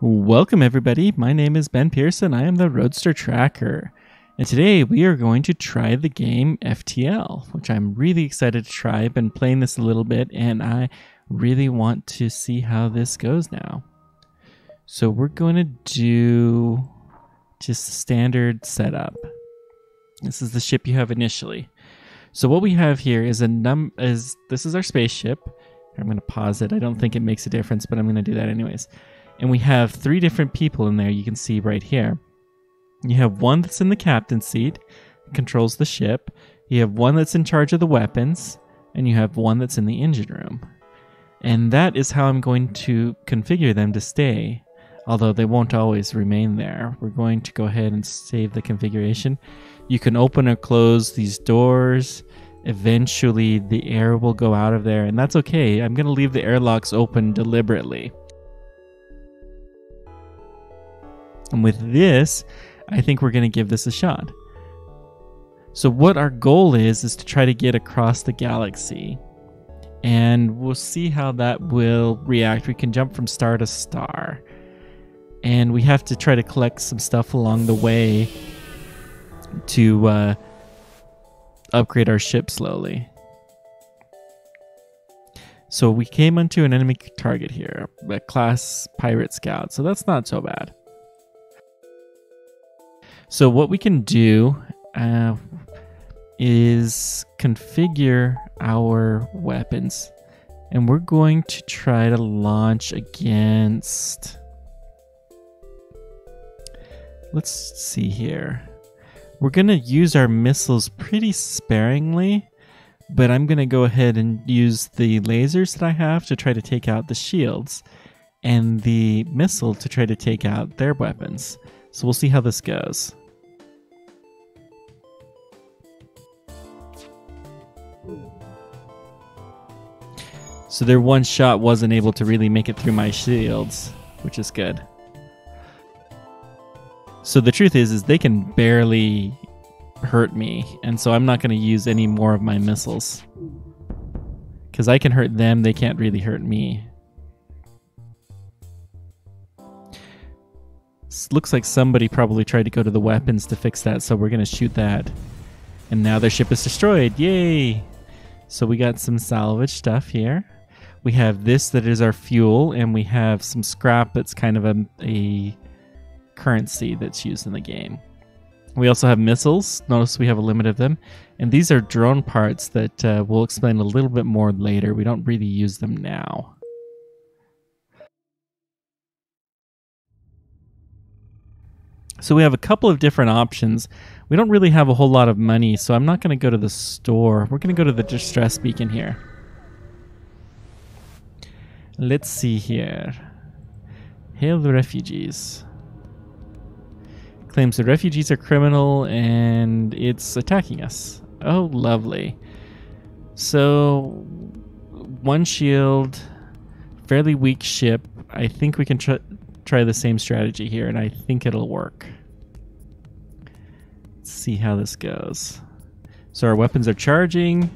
Welcome everybody, my name is Ben Pearson, I am the Roadster Tracker, and today we are going to try the game FTL, which I'm really excited to try. I've been playing this a little bit and I really want to see how this goes now. So we're going to do just a standard setup. This is the ship you have initially. So what we have here is this is our spaceship. I'm going to pause it, I don't think it makes a difference, but I'm going to do that anyways. And we have 3 different people in there, you can see right here. You have one that's in the captain's seat, controls the ship. You have one that's in charge of the weapons, and you have one that's in the engine room. And that is how I'm going to configure them to stay, although they won't always remain there. We're going to go ahead and save the configuration. You can open or close these doors. Eventually the air will go out of there, and that's okay. I'm going to leave the airlocks open deliberately. And with this, I think we're going to give this a shot. So what our goal is to try to get across the galaxy. And we'll see how that will react. We can jump from star to star. And we have to try to collect some stuff along the way to upgrade our ship slowly. So we came onto an enemy target here, a class pirate scout. So that's not so bad. So what we can do is configure our weapons, and we're going to try to launch against, let's see here. We're going to use our missiles pretty sparingly, but I'm going to go ahead and use the lasers that I have to try to take out the shields, and the missile to try to take out their weapons. So we'll see how this goes. So their one shot wasn't able to really make it through my shields, which is good. So the truth is they can barely hurt me, and so I'm not going to use any more of my missiles. Because I can hurt them, they can't really hurt me. Looks like somebody probably tried to go to the weapons to fix that, so we're going to shoot that. And now their ship is destroyed. Yay! So we got some salvage stuff here. We have this that is our fuel, and we have some scrap that's kind of a currency that's used in the game. We also have missiles. Notice we have a limit of them. And these are drone parts that we'll explain a little bit more later. We don't really use them now. So we have a couple of different options. We don't really have a whole lot of money, so I'm not going to go to the store. We're going to go to the distress beacon here. Let's see here. Hail the refugees. Claims the refugees are criminal and it's attacking us. Oh, lovely. So, one shield, fairly weak ship. I think we can try the same strategy here, and I think it'll work. Let's see how this goes. So our weapons are charging.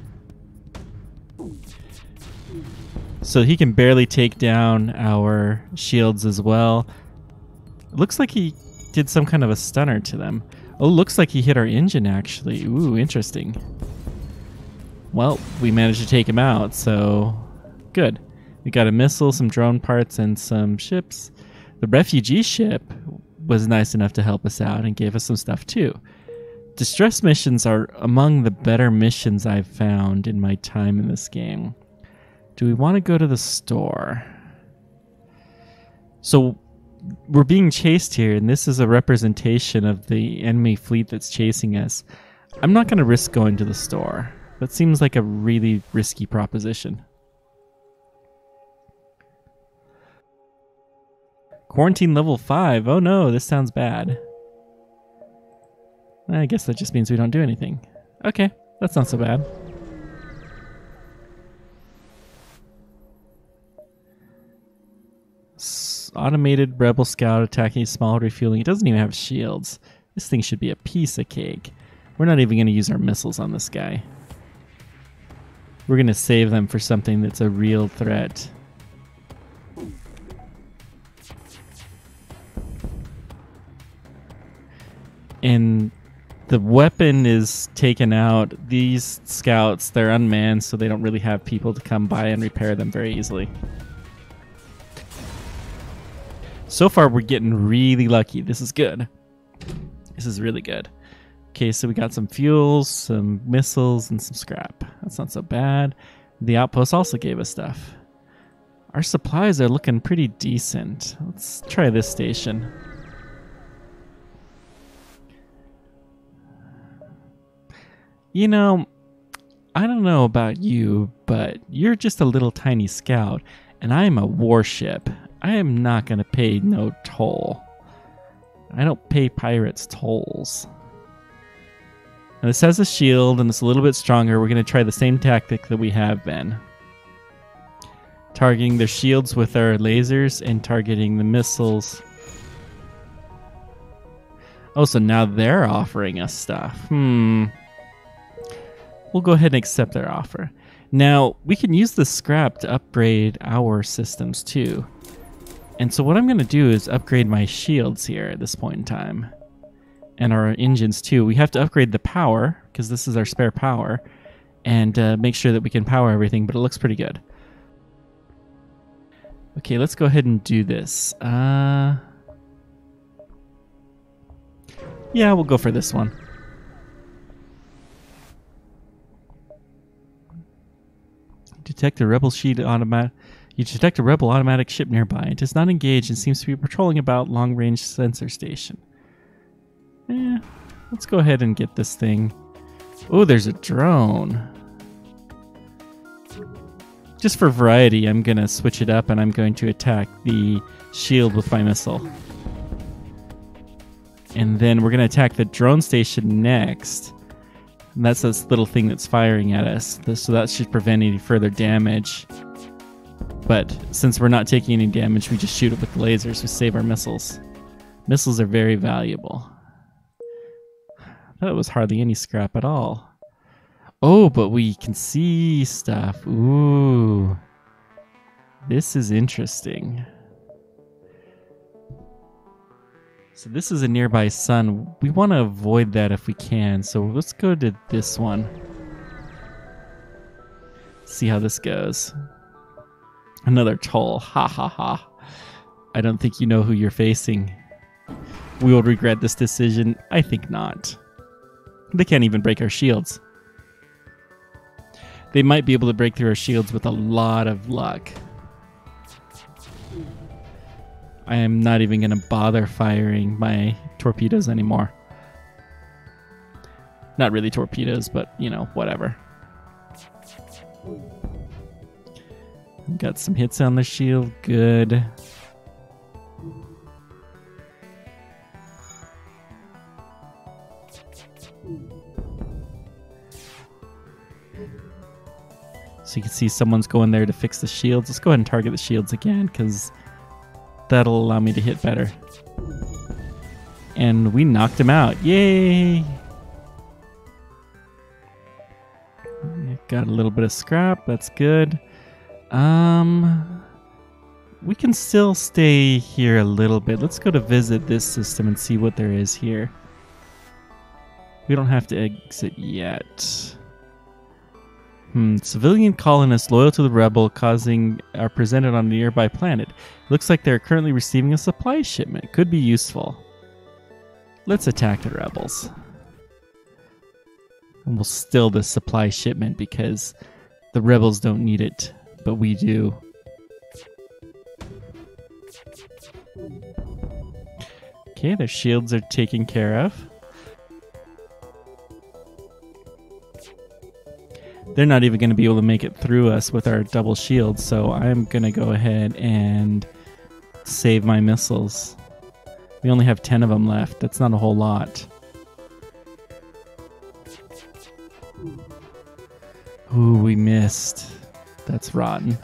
So he can barely take down our shields as well. It looks like he did some kind of a stunner to them. Oh, looks like he hit our engine actually. Ooh, interesting. Well, we managed to take him out, so good. We got a missile, some drone parts, and some ships. The refugee ship was nice enough to help us out and gave us some stuff too. Distress missions are among the better missions I've found in my time in this game. Do we want to go to the store? So we're being chased here, and this is a representation of the enemy fleet that's chasing us. I'm not going to risk going to the store. That seems like a really risky proposition. Quarantine level 5. Oh no, this sounds bad. I guess that just means we don't do anything. Okay, that's not so bad. Automated rebel scout attacking small refueling. It doesn't even have shields. This thing should be a piece of cake. We're not even going to use our missiles on this guy. We're going to save them for something that's a real threat. And the weapon is taken out. These scouts, they're unmanned, so they don't really have people to come by and repair them very easily. So far, we're getting really lucky. This is good. This is really good. Okay, so we got some fuels, some missiles, and some scrap. That's not so bad. The outpost also gave us stuff. Our supplies are looking pretty decent. Let's try this station. You know, I don't know about you, but you're just a little tiny scout, and I am a warship. I am not going to pay no toll. I don't pay pirates tolls. Now this has a shield, and it's a little bit stronger. We're going to try the same tactic that we have been. Targeting their shields with our lasers and targeting the missiles. Oh, so now they're offering us stuff. We'll go ahead and accept their offer. Now, we can use the scrap to upgrade our systems too. And so what I'm going to do is upgrade my shields here at this point in time. And our engines too. We have to upgrade the power, because this is our spare power. And make sure that we can power everything, but it looks pretty good. Okay, let's go ahead and do this. Yeah, we'll go for this one. Detect a rebel You detect a rebel automatic ship nearby. It is not engaged and seems to be patrolling about long-range sensor station. Let's go ahead and get this thing. Oh, there's a drone. Just for variety, I'm going to switch it up and I'm going to attack the shield with my missile. And then we're going to attack the drone station next. And that's this little thing that's firing at us. So that should prevent any further damage. But since we're not taking any damage, we just shoot it with the lasers to save our missiles. Missiles are very valuable. That was hardly any scrap at all. Oh, but we can see stuff. Ooh. This is interesting. So this is a nearby sun. We want to avoid that if we can. So let's go to this one. See how this goes. Another toll. Ha ha ha. I don't think you know who you're facing. We will regret this decision. I think not. They can't even break our shields. They might be able to break through our shields with a lot of luck. I am not even going to bother firing my torpedoes anymore. Not really torpedoes, but, you know, whatever. Got some hits on the shield. Good. So you can see someone's going there to fix the shields. Let's go ahead and target the shields again, because that'll allow me to hit better. And we knocked him out. Yay! Got a little bit of scrap. That's good. We can still stay here a little bit. Let's go to visit this system and see what there is here. We don't have to exit yet. Civilian colonists loyal to the rebel are presented on a nearby planet. Looks like they're currently receiving a supply shipment. Could be useful. Let's attack the rebels. And we'll steal this supply shipment because the rebels don't need it, but we do. Okay, their shields are taken care of. They're not even going to be able to make it through us with our double shields, so I'm going to go ahead and save my missiles. We only have 10 of them left. That's not a whole lot. Ooh, we missed. That's rotten.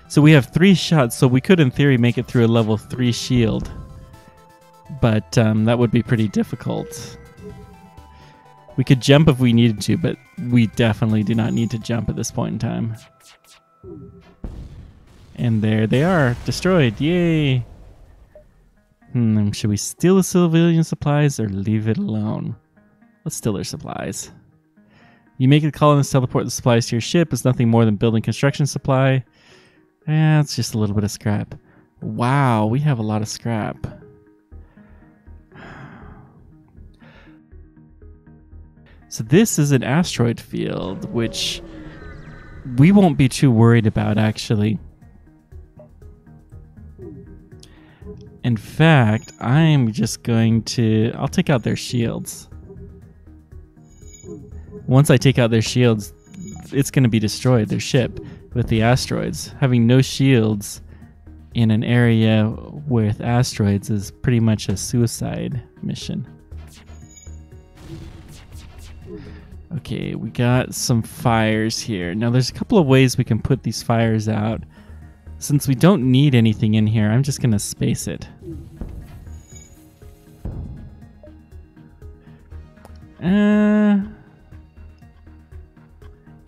So we have 3 shots, so we could in theory make it through a level 3 shield. But that would be pretty difficult. We could jump if we needed to, but we definitely do not need to jump at this point in time. And there they are, destroyed. Yay! Should we steal the civilian supplies or leave it alone? Let's steal their supplies. You make a colonist teleport the supplies to your ship. It's nothing more than building construction supply. It's just a little bit of scrap. Wow, we have a lot of scrap. So this is an asteroid field, which we won't be too worried about, actually. In fact, I'm just going to... I'll take out their shields. Once I take out their shields, it's going to be destroyed, their ship, with the asteroids. Having no shields in an area with asteroids is pretty much a suicide mission. Okay, we got some fires here. Now there's a couple of ways we can put these fires out. Since we don't need anything in here, I'm just going to space it.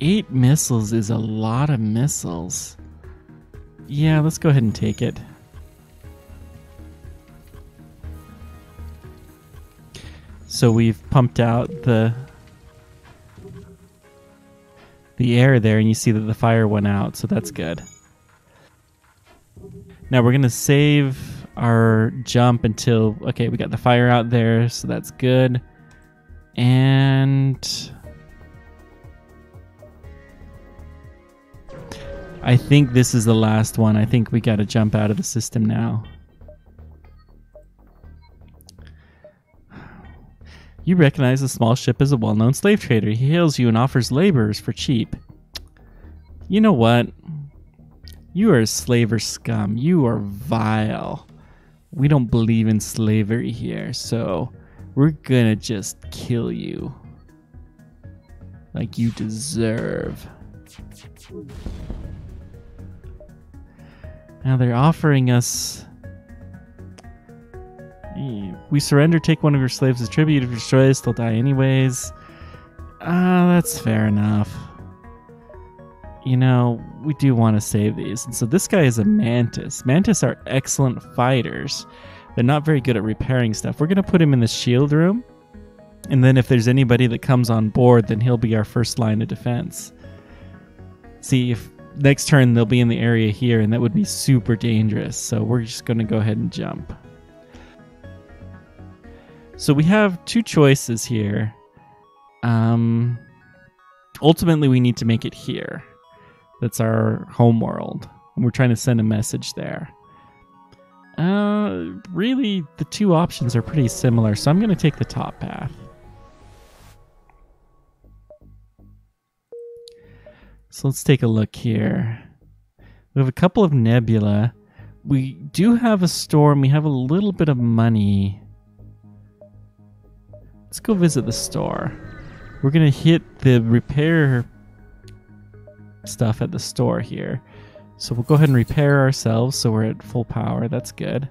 Eight missiles is a lot of missiles. Yeah, let's go ahead and take it. So we've pumped out the air there, and you see that the fire went out, so that's good. Now we're going to save our jump until... Okay, we got the fire out there, so that's good. And... I think this is the last one. I think we got to jump out of the system now. You recognize the small ship as a well-known slave trader. He hails you and offers laborers for cheap. You know what? You are a slaver scum. You are vile. We don't believe in slavery here, so we're gonna just kill you. Like you deserve. Now they're offering us... We surrender, take one of your slaves as tribute. If you destroy us, they'll die anyways. That's fair enough. You know, we do want to save these. And so this guy is a mantis. Mantis are excellent fighters. They're not very good at repairing stuff. We're going to put him in the shield room. And then if there's anybody that comes on board, then he'll be our first line of defense. See, if next turn they'll be in the area here, and that would be super dangerous. So we're just going to go ahead and jump. So we have two choices here. Ultimately, we need to make it here. That's our home world. And we're trying to send a message there. Really, the two options are pretty similar, so I'm going to take the top path. So let's take a look here. We have a couple of nebula. We do have a storm. We have a little bit of money. Let's go visit the store. We're going to hit the repair stuff at the store here. So we'll go ahead and repair ourselves so we're at full power. That's good.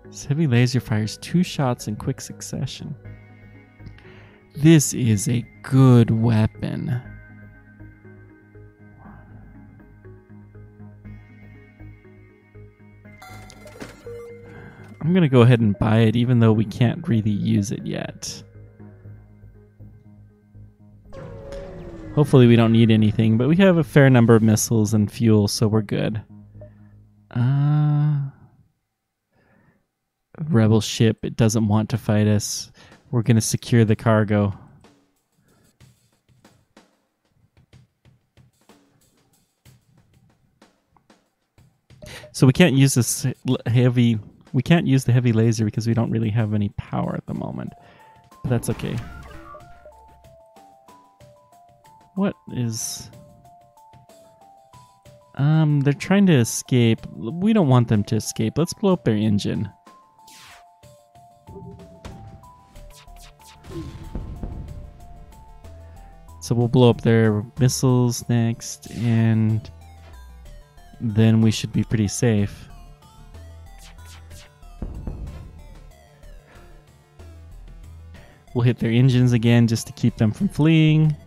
This heavy laser fires 2 shots in quick succession. This is a good weapon. I'm going to go ahead and buy it, even though we can't really use it yet. Hopefully we don't need anything, but we have a fair number of missiles and fuel, so we're good. Rebel ship, it doesn't want to fight us. We're going to secure the cargo. So we can't use this heavy... We can't use the heavy laser because we don't really have any power at the moment. But that's okay. What is... they're trying to escape. We don't want them to escape. Let's blow up their engine. So we'll blow up their missiles next, and then we should be pretty safe. We'll hit their engines again just to keep them from fleeing.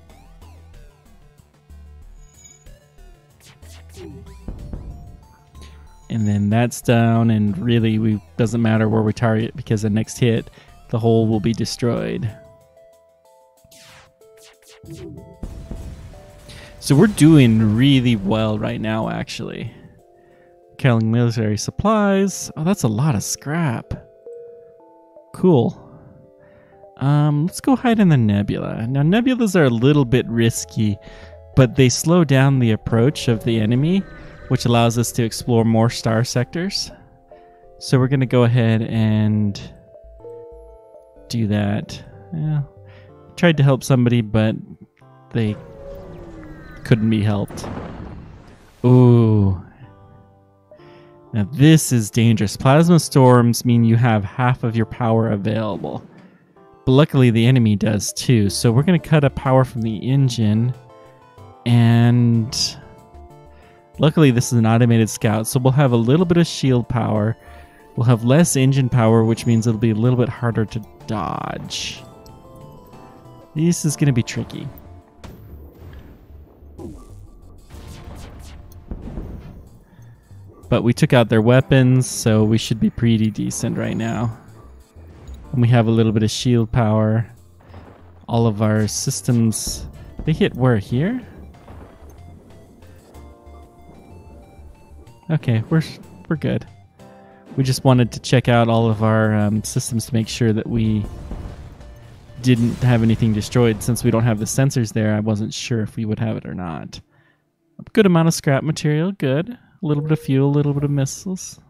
And then that's down, and really we doesn't matter where we target because the next hit, the hull will be destroyed. So we're doing really well right now, actually. Killing military supplies. Oh, that's a lot of scrap. Cool. Let's go hide in the nebula. Now, nebulas are a little bit risky, but they slow down the approach of the enemy, which allows us to explore more star sectors. So we're going to go ahead and do that. Yeah. Tried to help somebody, but they couldn't be helped. Ooh. Now this is dangerous. Plasma storms mean you have half of your power available. But luckily the enemy does too. So we're going to cut a power from the engine. And luckily this is an automated scout. So we'll have a little bit of shield power. We'll have less engine power, which means it'll be a little bit harder to dodge. This is going to be tricky. But we took out their weapons, so we should be pretty decent right now. And we have a little bit of shield power. All of our systems, they hit where here? Okay, we're good. We just wanted to check out all of our systems to make sure that we didn't have anything destroyed. Since we don't have the sensors there, I wasn't sure if we would have it or not. A good amount of scrap material, good. A little bit of fuel, a little bit of missiles.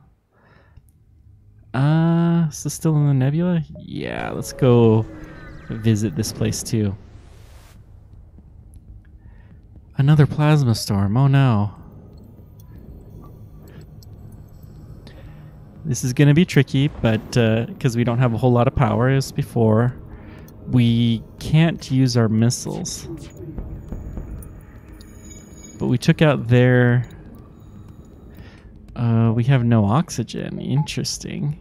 Is this still in the nebula? Yeah, let's go visit this place too. Another plasma storm, oh no. This is going to be tricky, but because we don't have a whole lot of power as before, we can't use our missiles. But we took out their... we have no oxygen. Interesting.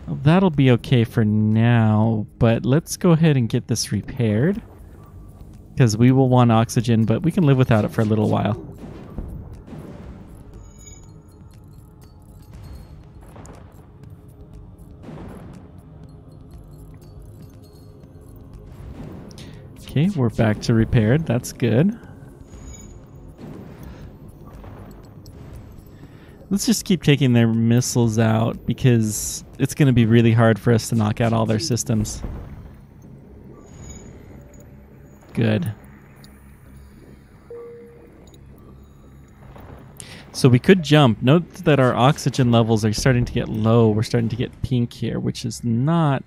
Well, that'll be okay for now, but let's go ahead and get this repaired. Because we will want oxygen, but we can live without it for a little while. Okay, we're back to repaired. That's good. Let's just keep taking their missiles out because it's going to be really hard for us to knock out all their systems. Good. So we could jump. Note that our oxygen levels are starting to get low. We're starting to get pink here, which is not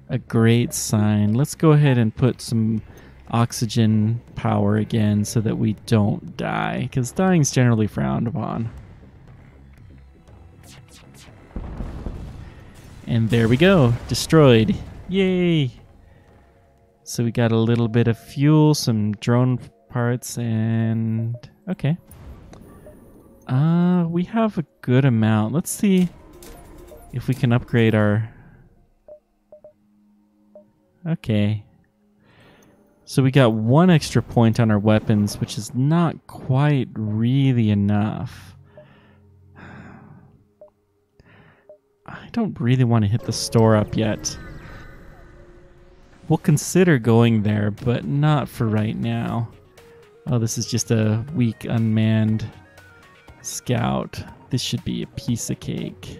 a great sign. Let's go ahead and put some oxygen power again so that we don't die, because dying is generally frowned upon. And there we go, destroyed. Yay! So we got a little bit of fuel, some drone parts, and okay. We have a good amount. Let's see if we can upgrade our... Okay. So we got one extra point on our weapons, which is not quite really enough. I don't really want to hit the store up yet. We'll consider going there, but not for right now. Oh, this is just a weak unmanned scout. This should be a piece of cake.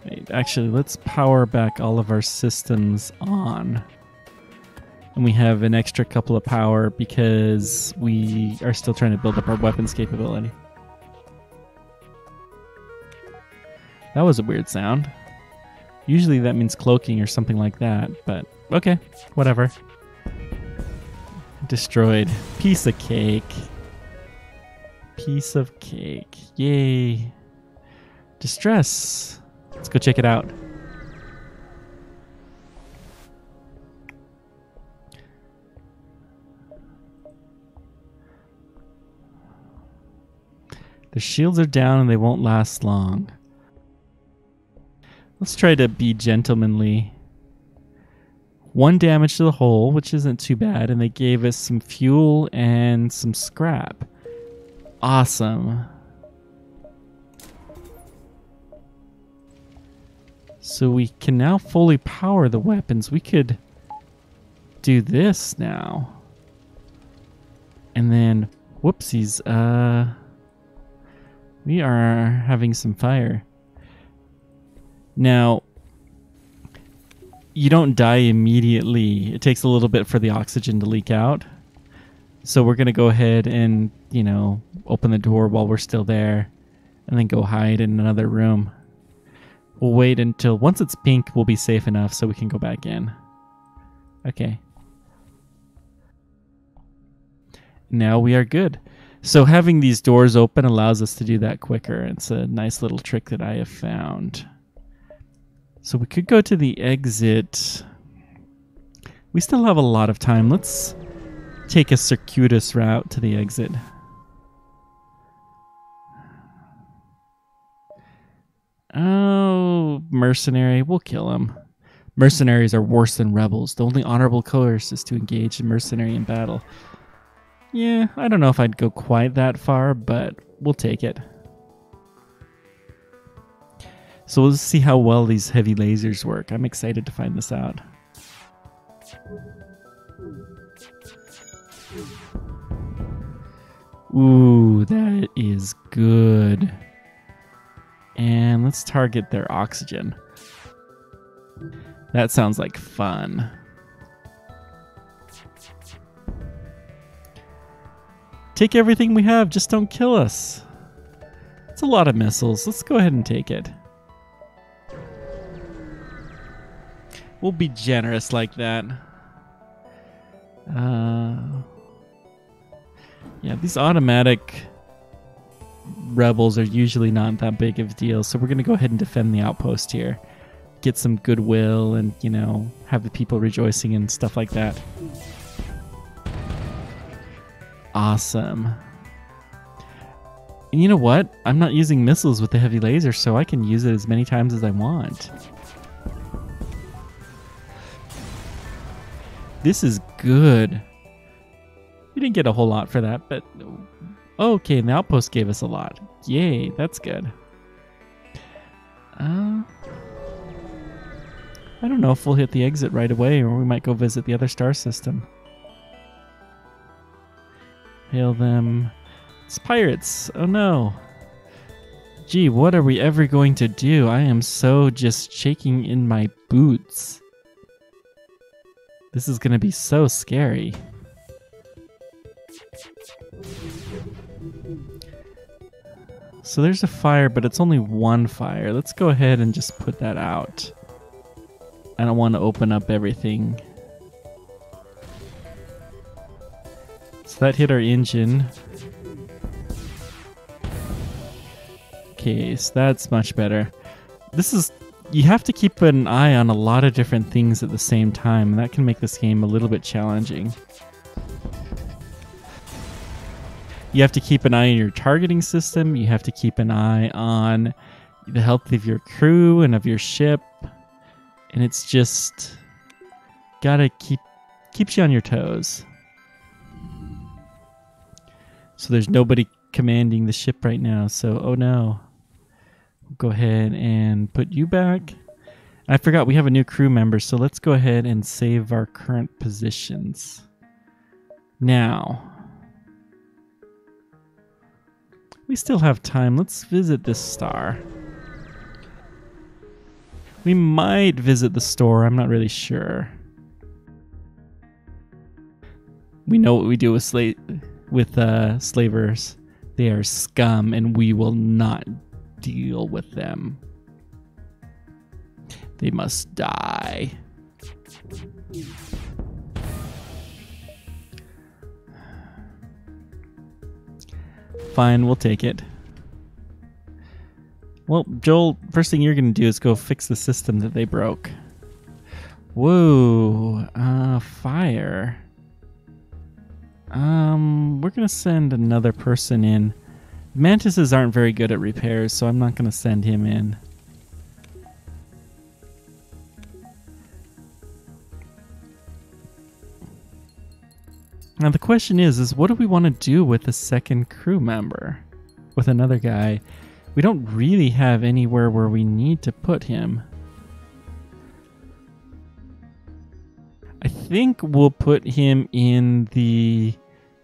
Wait, actually, let's power back all of our systems on. And we have an extra couple of power because we are still trying to build up our weapons capability. That was a weird sound. Usually that means cloaking or something like that, but okay, whatever. Destroyed. Piece of cake. Piece of cake. Yay. Distress. Let's go check it out. The shields are down and they won't last long. Let's try to be gentlemanly. 1 damage to the hull, which isn't too bad, and they gave us some fuel and some scrap. Awesome. So we can now fully power the weapons. We could do this now. And then, whoopsies, we are having some fire. Now, you don't die immediately. It takes a little bit for the oxygen to leak out. So we're going to go ahead and, you know, open the door while we're still there and then go hide in another room. We'll wait until once it's pink, we'll be safe enough so we can go back in. Okay. Now we are good. So having these doors open allows us to do that quicker. It's a nice little trick that I have found. So we could go to the exit. We still have a lot of time. Let's take a circuitous route to the exit. Oh, mercenary. We'll kill him. Mercenaries are worse than rebels. The only honorable course is to engage a mercenary in battle. Yeah, I don't know if I'd go quite that far, but we'll take it. So we'll see how well these heavy lasers work. I'm excited to find this out. Ooh, that is good. And let's target their oxygen. That sounds like fun. Take everything we have, just don't kill us. It's a lot of missiles. Let's go ahead and take it. We'll be generous like that. Yeah, these automatic rebels are usually not that big of a deal, so we're going to go ahead and defend the outpost here. Get some goodwill and, you know, have the people rejoicing and stuff like that. Awesome. And you know what? I'm not using missiles with the heavy laser, so I can use it as many times as I want. This is good. We didn't get a whole lot for that, but okay, and the outpost gave us a lot. Yay, that's good. I don't know if we'll hit the exit right away, or we might go visit the other star system. Hail them. It's pirates. Oh no. Gee, what are we ever going to do? I am so just shaking in my boots. This is going to be so scary. So there's a fire, but it's only one fire. Let's go ahead and just put that out. I don't want to open up everything. So that hit our engine. Okay, so that's much better. This is... You have to keep an eye on a lot of different things at the same time, and that can make this game a little bit challenging. You have to keep an eye on your targeting system. You have to keep an eye on the health of your crew and of your ship. And it's just... Gotta keeps you on your toes. So there's nobody commanding the ship right now, so oh no. Go ahead and put you back. I forgot we have a new crew member, so let's go ahead and save our current positions. Now, we still have time. Let's visit this star. We might visit the store. I'm not really sure. We know what we do with slavers. They are scum, and we will not deal with them. They must die. Fine, we'll take it. Well, Joel, first thing you're going to do is go fix the system that they broke. Whoa, fire. We're going to send another person in. Mantises aren't very good at repairs, so I'm not going to send him in. Now the question is what do we want to do with a second crew member? With another guy? We don't really have anywhere where we need to put him. I think we'll put him in the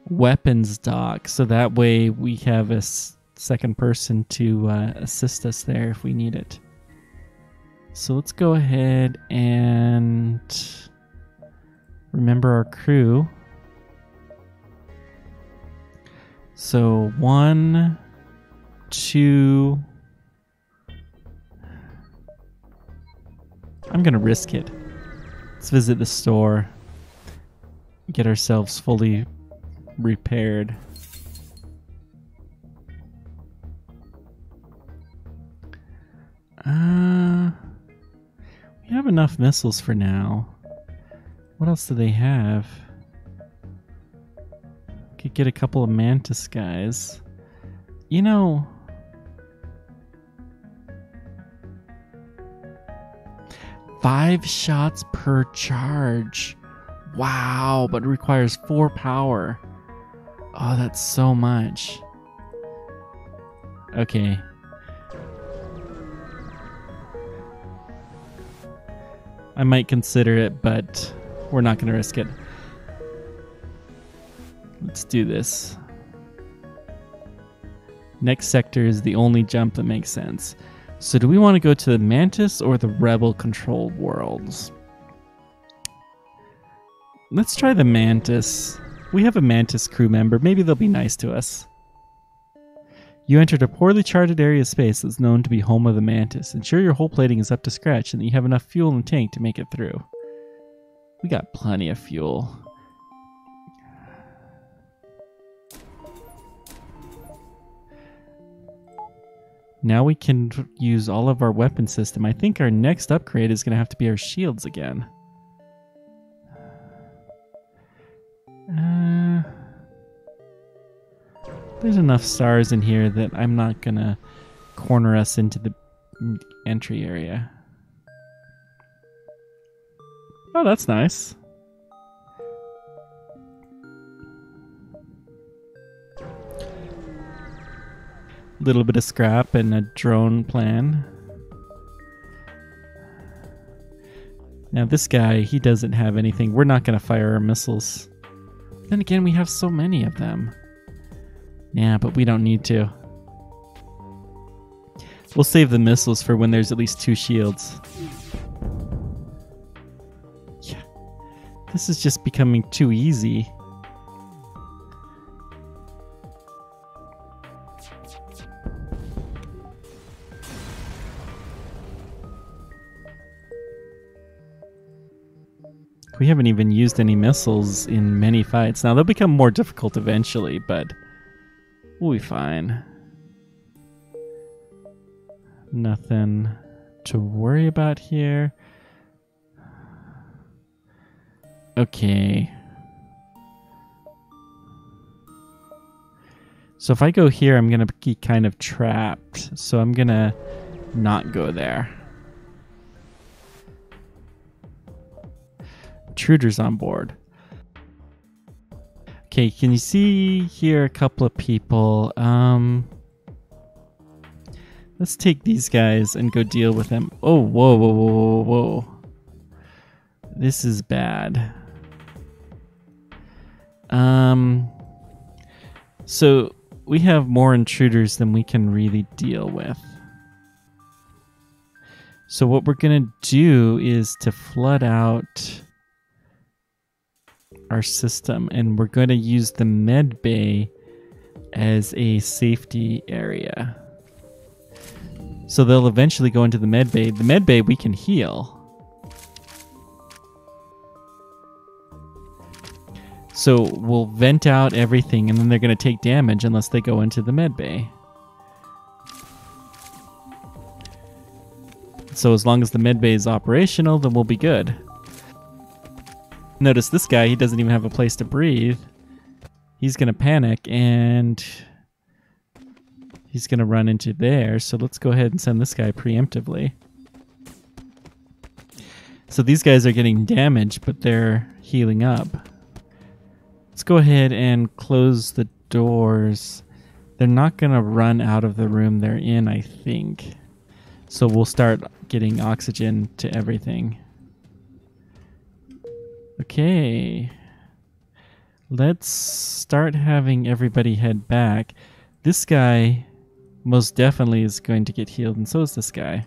weapons dock, so that way we have a second person to assist us there if we need it. So let's go ahead and remember our crew. So 1, 2. I'm gonna risk it. Let's visit the store. Get ourselves fully repaired. We have enough missiles for now. What else do they have? Could get a couple of Mantis guys. You know, five shots per charge. Wow, but it requires 4 power. Oh, that's so much. Okay. I might consider it, but we're not going to risk it. Let's do this. Next sector is the only jump that makes sense. So do we want to go to the Mantis or the Rebel-controlled worlds? Let's try the Mantis. We have a Mantis crew member. Maybe they'll be nice to us. You entered a poorly charted area of space that's known to be home of the Mantis. Ensure your hull plating is up to scratch and that you have enough fuel in the tank to make it through. We got plenty of fuel. Now we can use all of our weapon system. I think our next upgrade is going to have to be our shields again. There's enough stars in here that I'm not going to corner us into the entry area. Oh, that's nice. Little bit of scrap and a drone plan. Now this guy, he doesn't have anything. We're not going to fire our missiles. Then again, we have so many of them. Yeah, but we don't need to. We'll save the missiles for when there's at least 2 shields. Yeah. This is just becoming too easy. We haven't even used any missiles in many fights. Now, they'll become more difficult eventually, but we'll be fine. Nothing to worry about here. Okay. So if I go here, I'm going to be kind of trapped. So I'm going to not go there. Intruders on board. Okay, can you see here a couple of people? Let's take these guys and go deal with them. Oh, whoa, whoa, whoa, whoa, whoa. This is bad. So we have more intruders than we can really deal with. So what we're gonna do is to flood out our system, and we're going to use the med bay as a safety area. So they'll eventually go into the med bay. The med bay we can heal. So we'll vent out everything, and then they're going to take damage unless they go into the med bay. So as long as the med bay is operational, then we'll be good. Notice this guy, he doesn't even have a place to breathe. He's going to panic and he's going to run into there. So let's go ahead and send this guy preemptively. So these guys are getting damaged, but they're healing up. Let's go ahead and close the doors. They're not going to run out of the room they're in, I think. So we'll start getting oxygen to everything. Okay. Let's start having everybody head back. This guy most definitely is going to get healed, and so is this guy.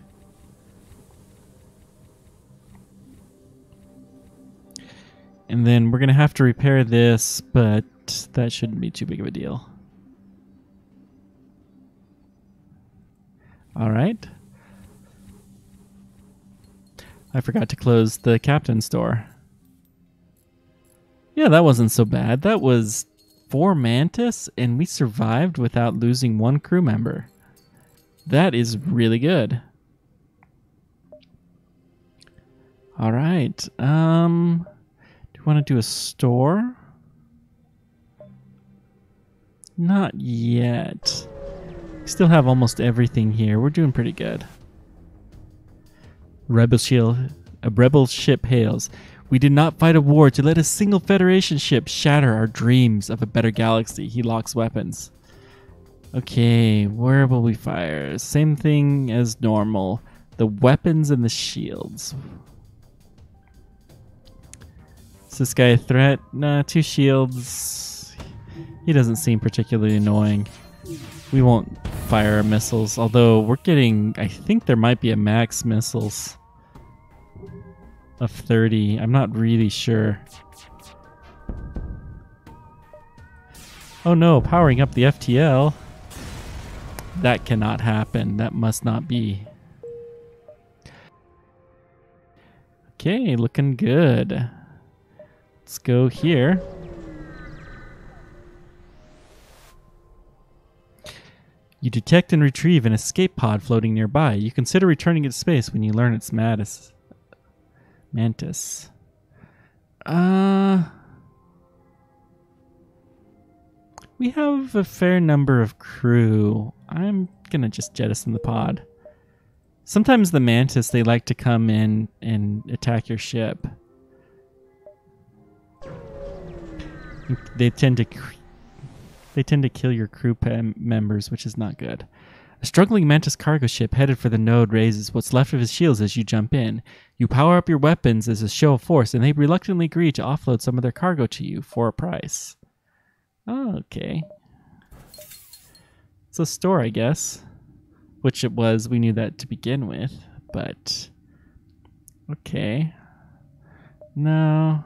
And then we're going to have to repair this, but that shouldn't be too big of a deal. All right. I forgot to close the captain's door. Yeah, that wasn't so bad. That was 4 mantis, and we survived without losing 1 crew member. That is really good. All right. Do you want to do a store? Not yet. We still have almost everything here. We're doing pretty good. A rebel ship hails. We did not fight a war to let a single Federation ship shatter our dreams of a better galaxy. He locks weapons. Okay, where will we fire? Same thing as normal. The weapons and the shields. Is this guy a threat? Nah, 2 shields. He doesn't seem particularly annoying. We won't fire our missiles, although we're getting... I think there might be a max missiles of 30. I'm not really sure. Oh no, powering up the FTL. That cannot happen. That must not be. Okay, looking good. Let's go here. You detect and retrieve an escape pod floating nearby. You consider returning it to space when you learn its mantis. We have a fair number of crew. I'm gonna just jettison the pod. Sometimes the mantis, they like to come in and attack your ship. They tend to kill your crew members, which is not good. A struggling mantis cargo ship headed for the node raises what's left of his shields as you jump in. You power up your weapons as a show of force, and they reluctantly agree to offload some of their cargo to you for a price. Oh, okay. It's a store, I guess. Which it was. We knew that to begin with. But... okay. No.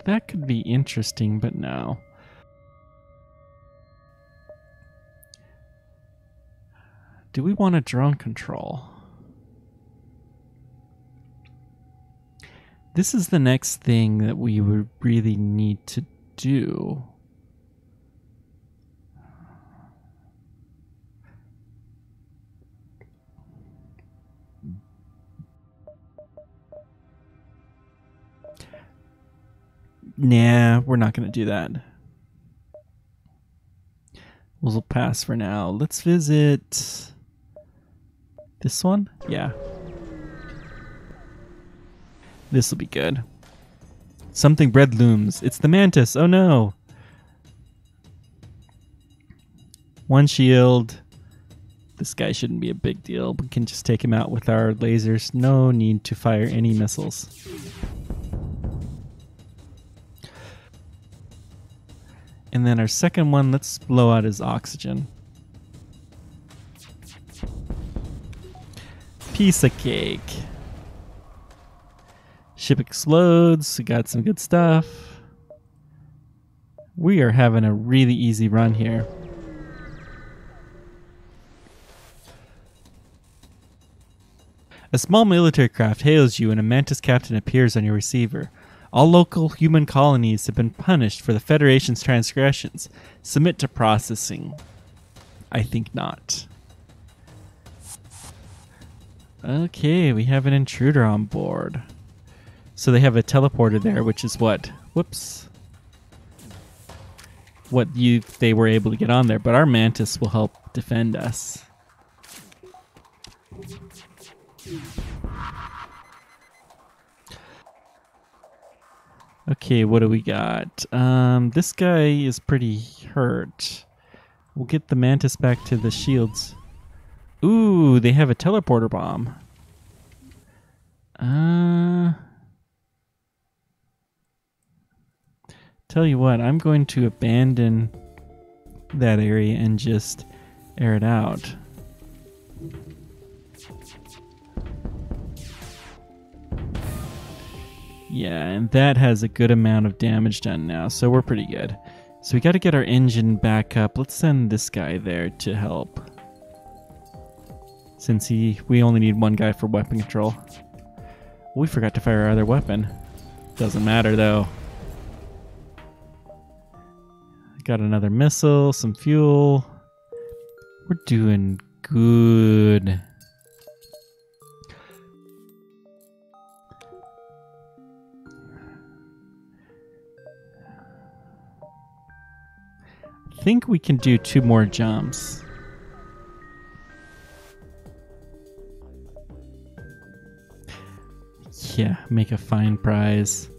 That could be interesting, but no. Do we want a drone control? This is the next thing that we would really need to do. Nah, we're not going to do that. We'll pass for now. Let's visit this one. Yeah. This will be good. Something red looms. It's the mantis. Oh no. 1 shield. This guy shouldn't be a big deal. We can just take him out with our lasers. No need to fire any missiles. And then our second one, let's blow out his oxygen. Piece of cake. Ship explodes. We got some good stuff. We are having a really easy run here. A small military craft hails you and a mantis captain appears on your receiver. All local human colonies have been punished for the Federation's transgressions. Submit to processing. I think not. Okay, we have an intruder on board. So they have a teleporter there, which is what? Whoops. What they were able to get on there, but our mantis will help defend us. Okay, what do we got? This guy is pretty hurt. We'll get the Mantis back to the shields. Ooh, they have a teleporter bomb. Tell you what, I'm going to abandon that area and just air it out. Yeah, and that has a good amount of damage done now, so we're pretty good. So we got to get our engine back up. Let's send this guy there to help. Since we only need one guy for weapon control. We forgot to fire our other weapon. Doesn't matter though. Got another missile, some fuel. We're doing good. I think we can do 2 more jumps. Yeah, make a fine prize.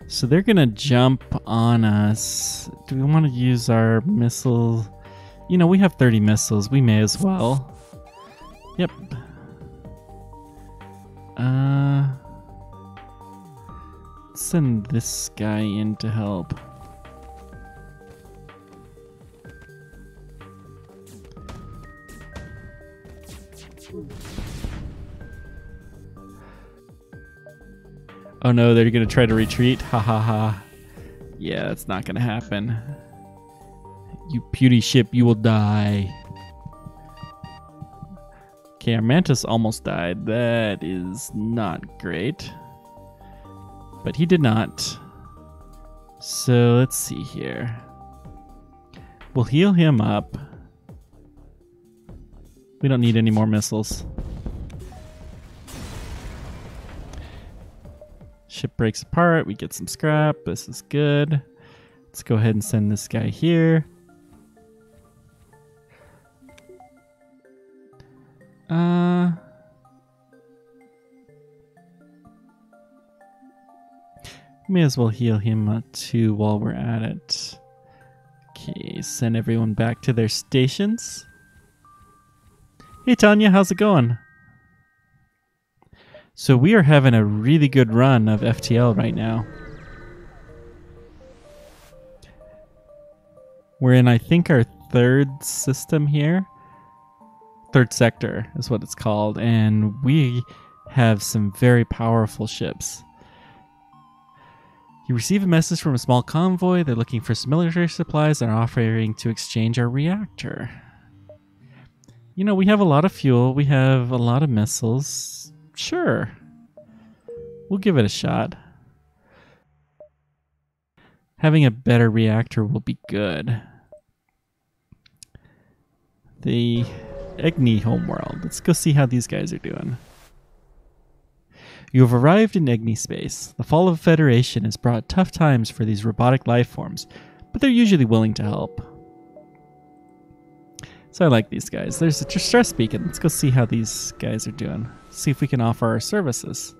So they're gonna jump on us. Do we want to use our missile? You know, we have 30 missiles. We may as well. Yep. Send this guy in to help. Oh no, they're gonna try to retreat. Ha ha ha. Yeah, that's not gonna happen. You puny ship, you will die. Okay, our Mantis almost died. That is not great. But he did not. So let's see here. We'll heal him up. We don't need any more missiles. Ship breaks apart. We get some scrap. This is good. Let's go ahead and send this guy here. May as well heal him too while we're at it. Okay, send everyone back to their stations. Hey Tanya, how's it going? So we are having a really good run of FTL right now. We're in, I think, our 3rd system here. 3rd sector is what it's called. And we have some very powerful ships. You receive a message from a small convoy. They're looking for some military supplies and are offering to exchange our reactor. You know, we have a lot of fuel. We have a lot of missiles. Sure. We'll give it a shot. Having a better reactor will be good. The Egni homeworld. Let's go see how these guys are doing. You have arrived in Egni space. The fall of the Federation has brought tough times for these robotic life forms, but they're usually willing to help. So I like these guys. There's a distress beacon. Let's go see how these guys are doing. See if we can offer our services.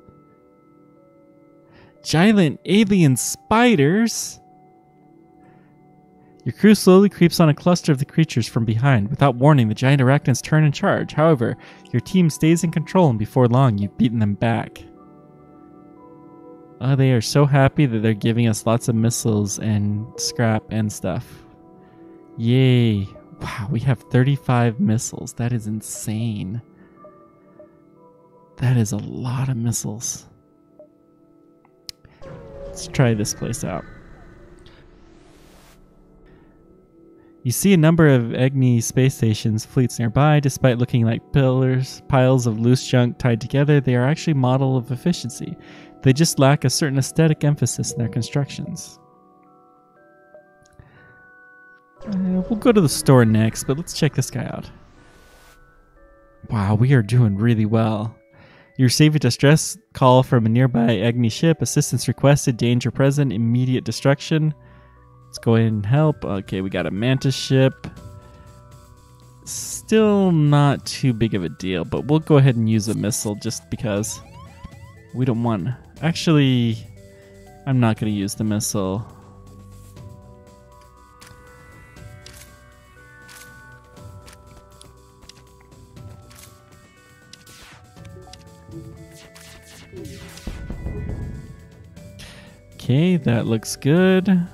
Giant alien spiders? Your crew slowly creeps on a cluster of the creatures from behind. Without warning, the giant arachnids turn and charge. However, your team stays in control, and before long, you've beaten them back. Oh, they are so happy that they're giving us lots of missiles and scrap and stuff. Yay. Wow, we have 35 missiles. That is insane. That is a lot of missiles. Let's try this place out. You see a number of Egni space stations fleets nearby. Despite looking like piles of loose junk tied together, they are actually a model of efficiency. They just lack a certain aesthetic emphasis in their constructions. We'll go to the store next, but let's check this guy out. Wow, we are doing really well. You receive a distress call from a nearby Egni ship. Assistance requested, danger present, immediate destruction. Let's go ahead and help. Okay, we got a Mantis ship. Still not too big of a deal, but we'll go ahead and use a missile just because we don't want... Actually, I'm not going to use the missile. Okay, that looks good.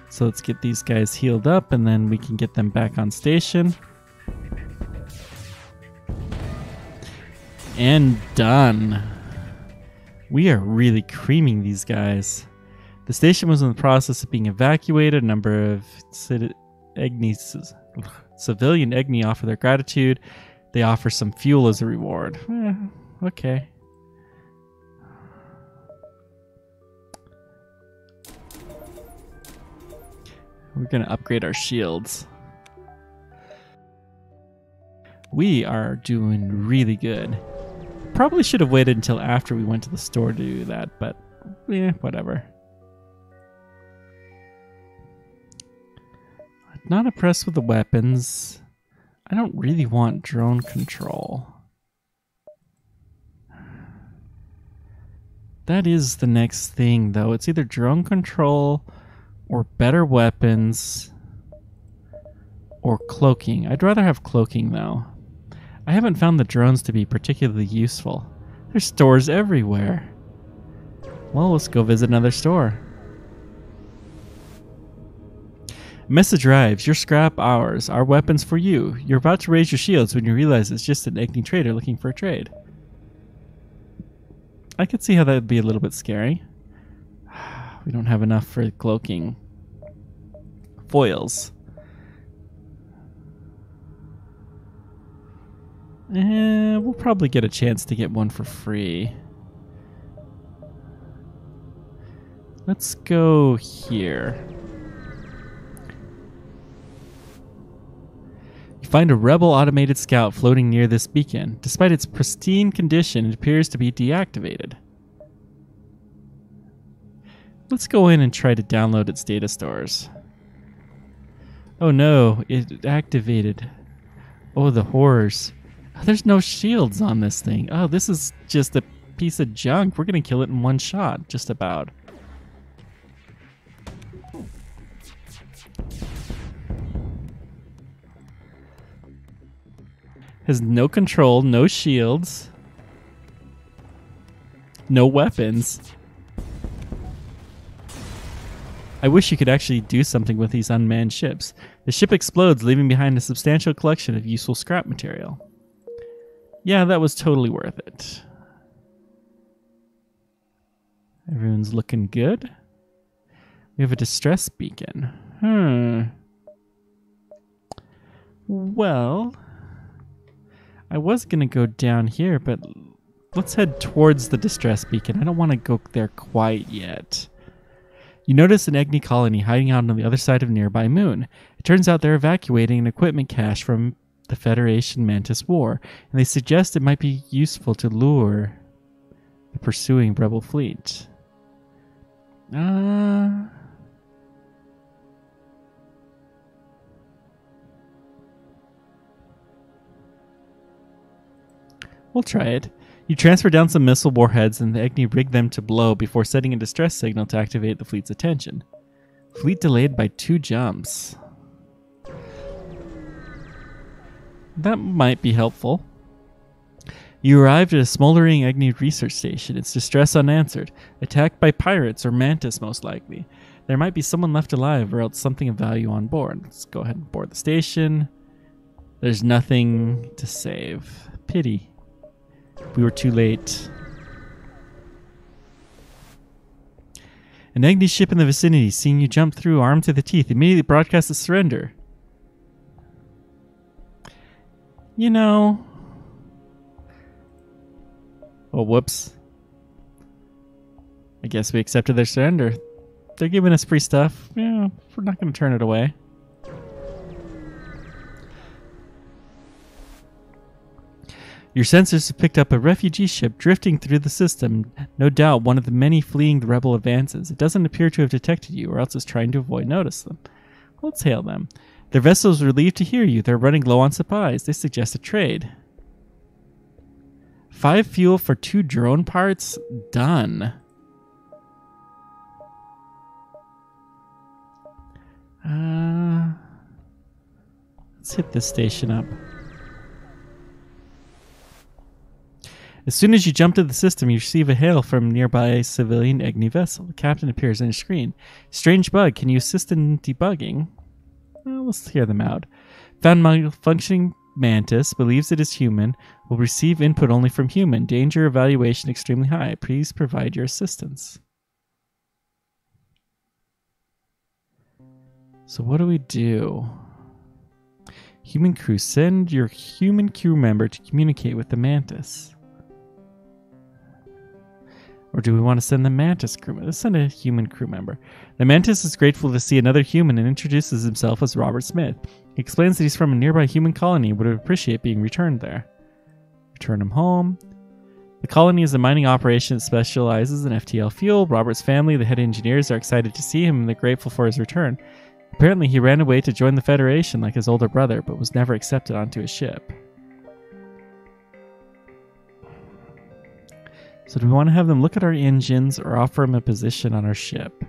So let's get these guys healed up and then we can get them back on station. And done. We are really creaming these guys. The station was in the process of being evacuated. A number of civilian Egni offer their gratitude. They offer some fuel as a reward. Okay. We're going to upgrade our shields. We are doing really good. Probably should have waited until after we went to the store to do that, but yeah, whatever. Not impressed with the weapons. I don't really want drone control. That is the next thing, though. It's either drone control or better weapons, or cloaking. I'd rather have cloaking, though. I haven't found the drones to be particularly useful. There's stores everywhere. Well, let's go visit another store. Message arrives. Your scrap ours. Our weapons for you. You're about to raise your shields when you realize it's just an Egni trader looking for a trade. I could see how that would be a little bit scary. We don't have enough for cloaking. Foils. We'll probably get a chance to get one for free. Let's go here. You find a rebel automated scout floating near this beacon. Despite its pristine condition, it appears to be deactivated. Let's go in and try to download its data stores. Oh no, it activated. Oh, the horrors. Oh, there's no shields on this thing. Oh, this is just a piece of junk. We're going to kill it in one shot, just about. Has no control, no shields, no weapons. I wish you could actually do something with these unmanned ships. The ship explodes, leaving behind a substantial collection of useful scrap material. Yeah, that was totally worth it. Everyone's looking good. We have a distress beacon. Well, I was going to go down here, but let's head towards the distress beacon. I don't want to go there quite yet. You notice an Egni colony hiding out on the other side of a nearby moon. It turns out they're evacuating an equipment cache from the Federation Mantis War, and they suggest it might be useful to lure the pursuing rebel fleet. We'll try it. You transfer down some missile warheads and the Egni rig them to blow before setting a distress signal to activate the fleet's attention. Fleet delayed by 2 jumps. That might be helpful. You arrived at a smoldering Egni research station, its distress unanswered. Attacked by pirates or Mantis, most likely. There might be someone left alive or else something of value on board. Let's go ahead and board the station. There's nothing to save. Pity. We were too late. An Egni ship in the vicinity, seeing you jump through armed to the teeth, immediately broadcasts a surrender. You know... Oh, whoops. I guess we accepted their surrender. They're giving us free stuff. Yeah, we're not going to turn it away. Your sensors have picked up a refugee ship drifting through the system, no doubt one of the many fleeing the rebel advances. It doesn't appear to have detected you, or else is trying to avoid notice them. Let's hail them. Their vessel is relieved to hear you. They're running low on supplies. They suggest a trade. 5 fuel for 2 drone parts? Done. Let's hit this station up. As soon as you jump to the system, you receive a hail from nearby civilian Egni vessel. The captain appears on your screen. Strange bug. Can you assist in debugging? Well, let's hear them out. Found malfunctioning mantis. Believes it is human. Will receive input only from human. Danger evaluation extremely high. Please provide your assistance. So what do we do? Human crew. Send your human crew member to communicate with the mantis. Or do we want to send the mantis crew member? Let's send a human crew member. The mantis is grateful to see another human and introduces himself as Robert Smith. He explains that he's from a nearby human colony and would appreciate being returned there. Return him home. The colony is a mining operation that specializes in FTL fuel. Robert's family, the head engineers, are excited to see him and they're grateful for his return. Apparently he ran away to join the Federation like his older brother, but was never accepted onto his ship. So do we want to have them look at our engines or offer him a position on our ship?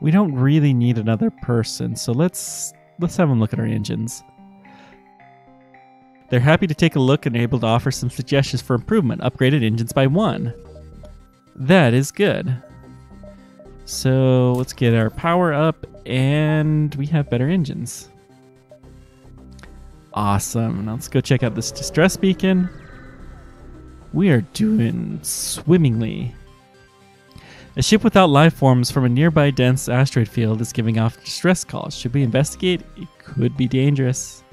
We don't really need another person, so let's have them look at our engines. They're happy to take a look and able to offer some suggestions for improvement. Upgraded engines by 1. That is good. So let's get our power up and we have better engines. Awesome. Now let's go check out this distress beacon. We are doing swimmingly. A ship without life forms from a nearby dense asteroid field is giving off distress calls. Should we investigate? It could be dangerous.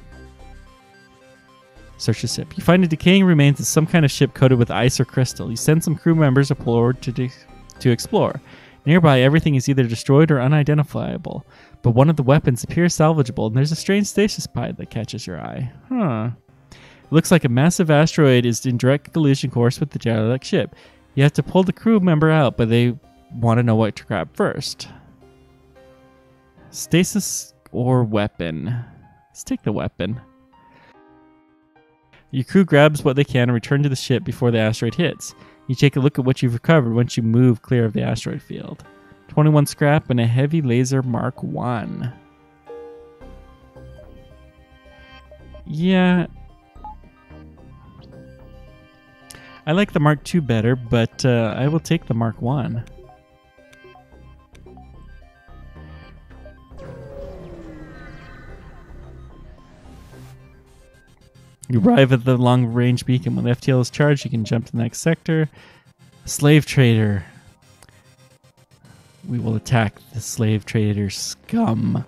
Search the ship. You find a decaying remains of some kind of ship coated with ice or crystal. You send some crew members aboard to explore. Nearby, everything is either destroyed or unidentifiable, but one of the weapons appears salvageable, and there's a strange stasis pod that catches your eye. Huh. It looks like a massive asteroid is in direct collision course with the derelict ship. You have to pull the crew member out, but they want to know what to grab first. Stasis or weapon? Let's take the weapon. Your crew grabs what they can and return to the ship before the asteroid hits. You take a look at what you've recovered once you move clear of the asteroid field. 21 scrap and a heavy laser Mark 1. Yeah. I like the Mark 2 better, but I will take the Mark 1. You arrive at the long-range beacon. When the FTL is charged, you can jump to the next sector. Slave trader. We will attack the slave trader scum,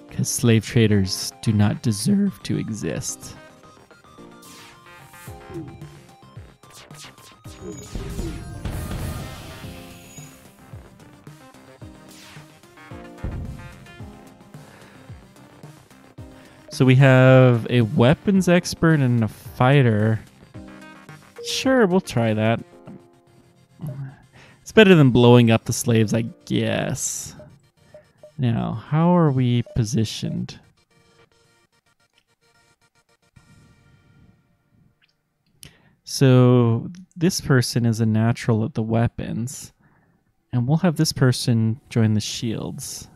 because slave traders do not deserve to exist. So we have a weapons expert and a fighter. Sure, we'll try that. It's better than blowing up the slaves, I guess. Now, how are we positioned? So this person is a natural at the weapons, and we'll have this person join the shields.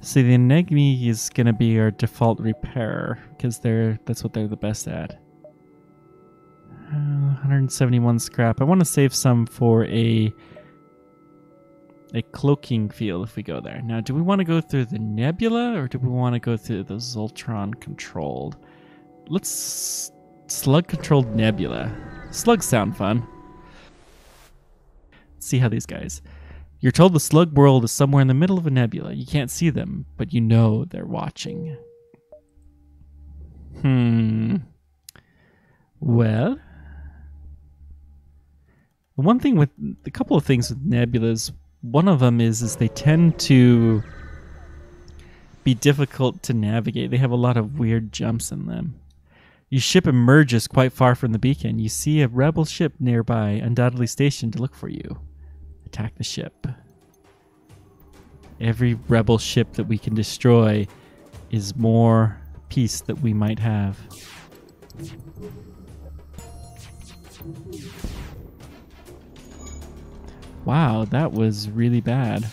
See, the Enigmi is going to be our default repairer, because that's what they're the best at. 171 scrap. I want to save some for a cloaking field if we go there. Now, do we want to go through the nebula, or do we want to go through the Zoltron-controlled? Let's slug-controlled nebula. Slugs sound fun. Let's see how these guys... You're told the slug world is somewhere in the middle of a nebula. You can't see them, but you know they're watching. Well, one thing with a couple of things with nebulas, one of them is they tend to be difficult to navigate. They have a lot of weird jumps in them. Your ship emerges quite far from the beacon. You see a rebel ship nearby, undoubtedly stationed to look for you. Attack the ship. Every rebel ship that we can destroy is more peace that we might have. Wow, that was really bad.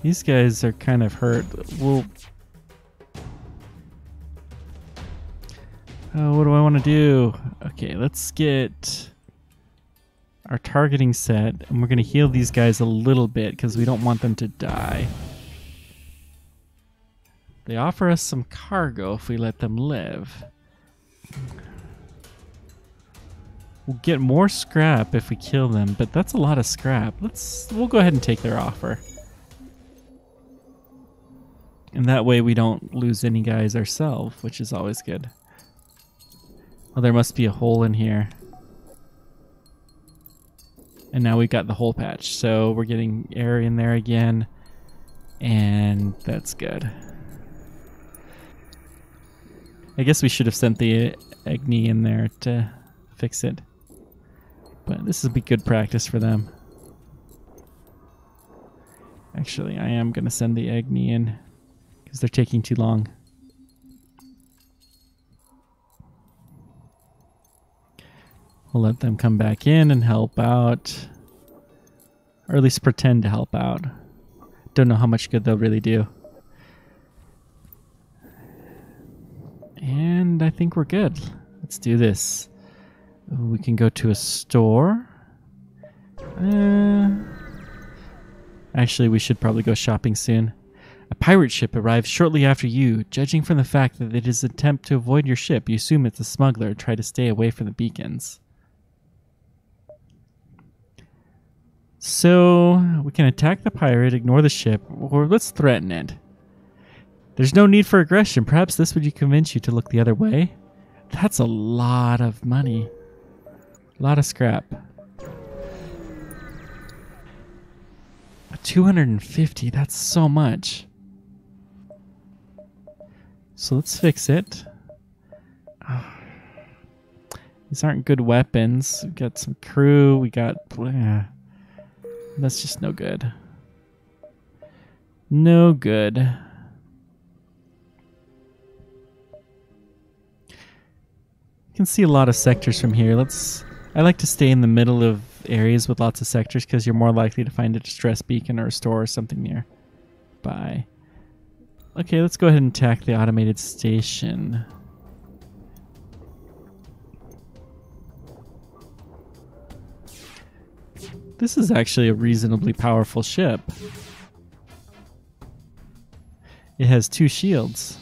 These guys are kind of hurt. Well, oh, what do I want to do? Okay, let's get our targeting set, and we're going to heal these guys a little bit because we don't want them to die. They offer us some cargo if we let them live. We'll get more scrap if we kill them, but that's a lot of scrap. We'll go ahead and take their offer. And that way we don't lose any guys ourselves, which is always good. Oh, there must be a hole in here. And now we've got the hole patch, so we're getting air in there again. And that's good. I guess we should have sent the Agni in there to fix it. But this will be good practice for them. Actually, I am going to send the Agni in because they're taking too long. We'll let them come back in and help out. Or at least pretend to help out. Don't know how much good they'll really do. And I think we're good. Let's do this. We can go to a store. Actually, we should probably go shopping soon. A pirate ship arrives shortly after you. Judging from the fact that it is an attempt to avoid your ship, you assume it's a smuggler and try to stay away from the beacons. So, we can attack the pirate, ignore the ship, or let's threaten it. There's no need for aggression. Perhaps this would convince you to look the other way. That's a lot of money. A lot of scrap. 250, that's so much. So let's fix it. These aren't good weapons. We've got some crew. We got... that's just no good. No good. You can see a lot of sectors from here. I like to stay in the middle of areas with lots of sectors because you're more likely to find a distress beacon or a store or something nearby. Okay, let's go ahead and attack the automated station. This is actually a reasonably powerful ship. It has 2 shields.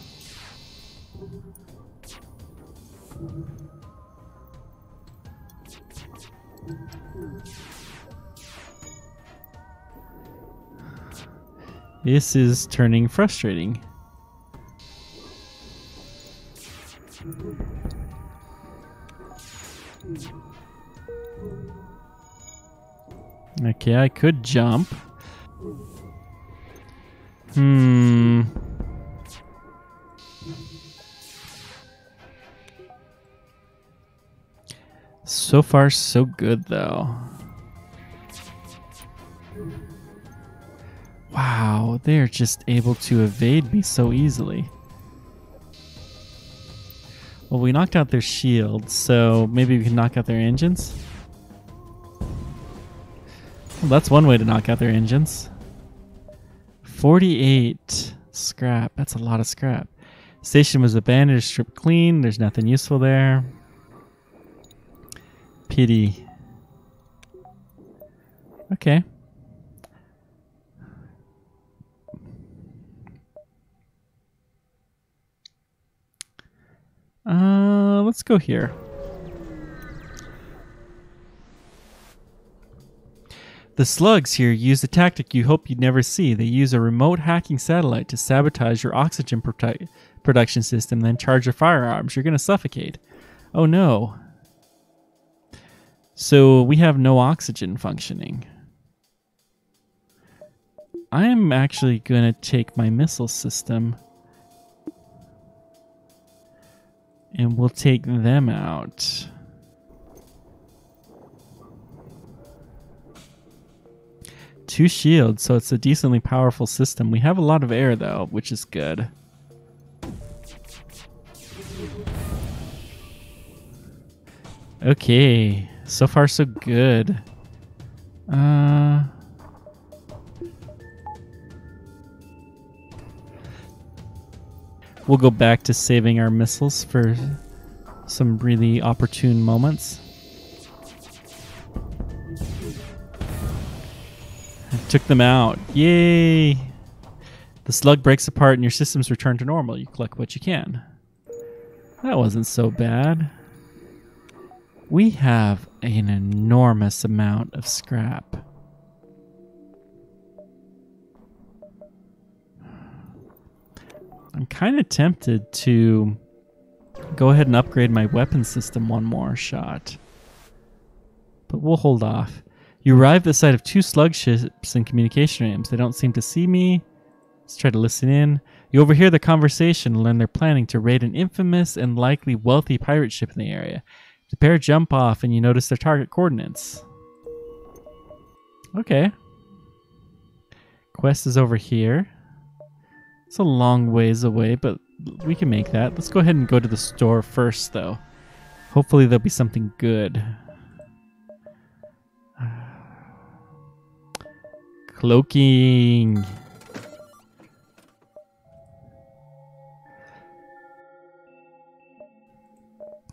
This is turning frustrating. Okay, I could jump. So far, so good, though. Wow, they're just able to evade me so easily. Well, we knocked out their shields, so maybe we can knock out their engines? Well, that's one way to knock out their engines. 48 scrap. That's a lot of scrap. Station was abandoned, stripped clean. There's nothing useful there. Pity. Okay. Let's go here. The slugs here use a tactic you hope you'd never see. They use a remote hacking satellite to sabotage your oxygen production system, then charge your firearms. You're going to suffocate. Oh no. So we have no oxygen functioning. I'm actually going to take my missile system. And we'll take them out. Two shields, so it's a decently powerful system. We have a lot of air though, which is good. Okay, so far so good. We'll go back to saving our missiles for some really opportune moments. Took them out. Yay! The slug breaks apart and your systems return to normal. You collect what you can. That wasn't so bad. We have an enormous amount of scrap. I'm kind of tempted to go ahead and upgrade my weapon system one more shot. But we'll hold off. You arrive at the site of two slug ships in communication rooms. They don't seem to see me. Let's try to listen in. You overhear the conversation and learn they're planning to raid an infamous and likely wealthy pirate ship in the area. The pair jump off and you notice their target coordinates. Okay. Quest is over here. It's a long ways away, but we can make that. Let's go ahead and go to the store first, though. Hopefully there'll be something good. Cloaking.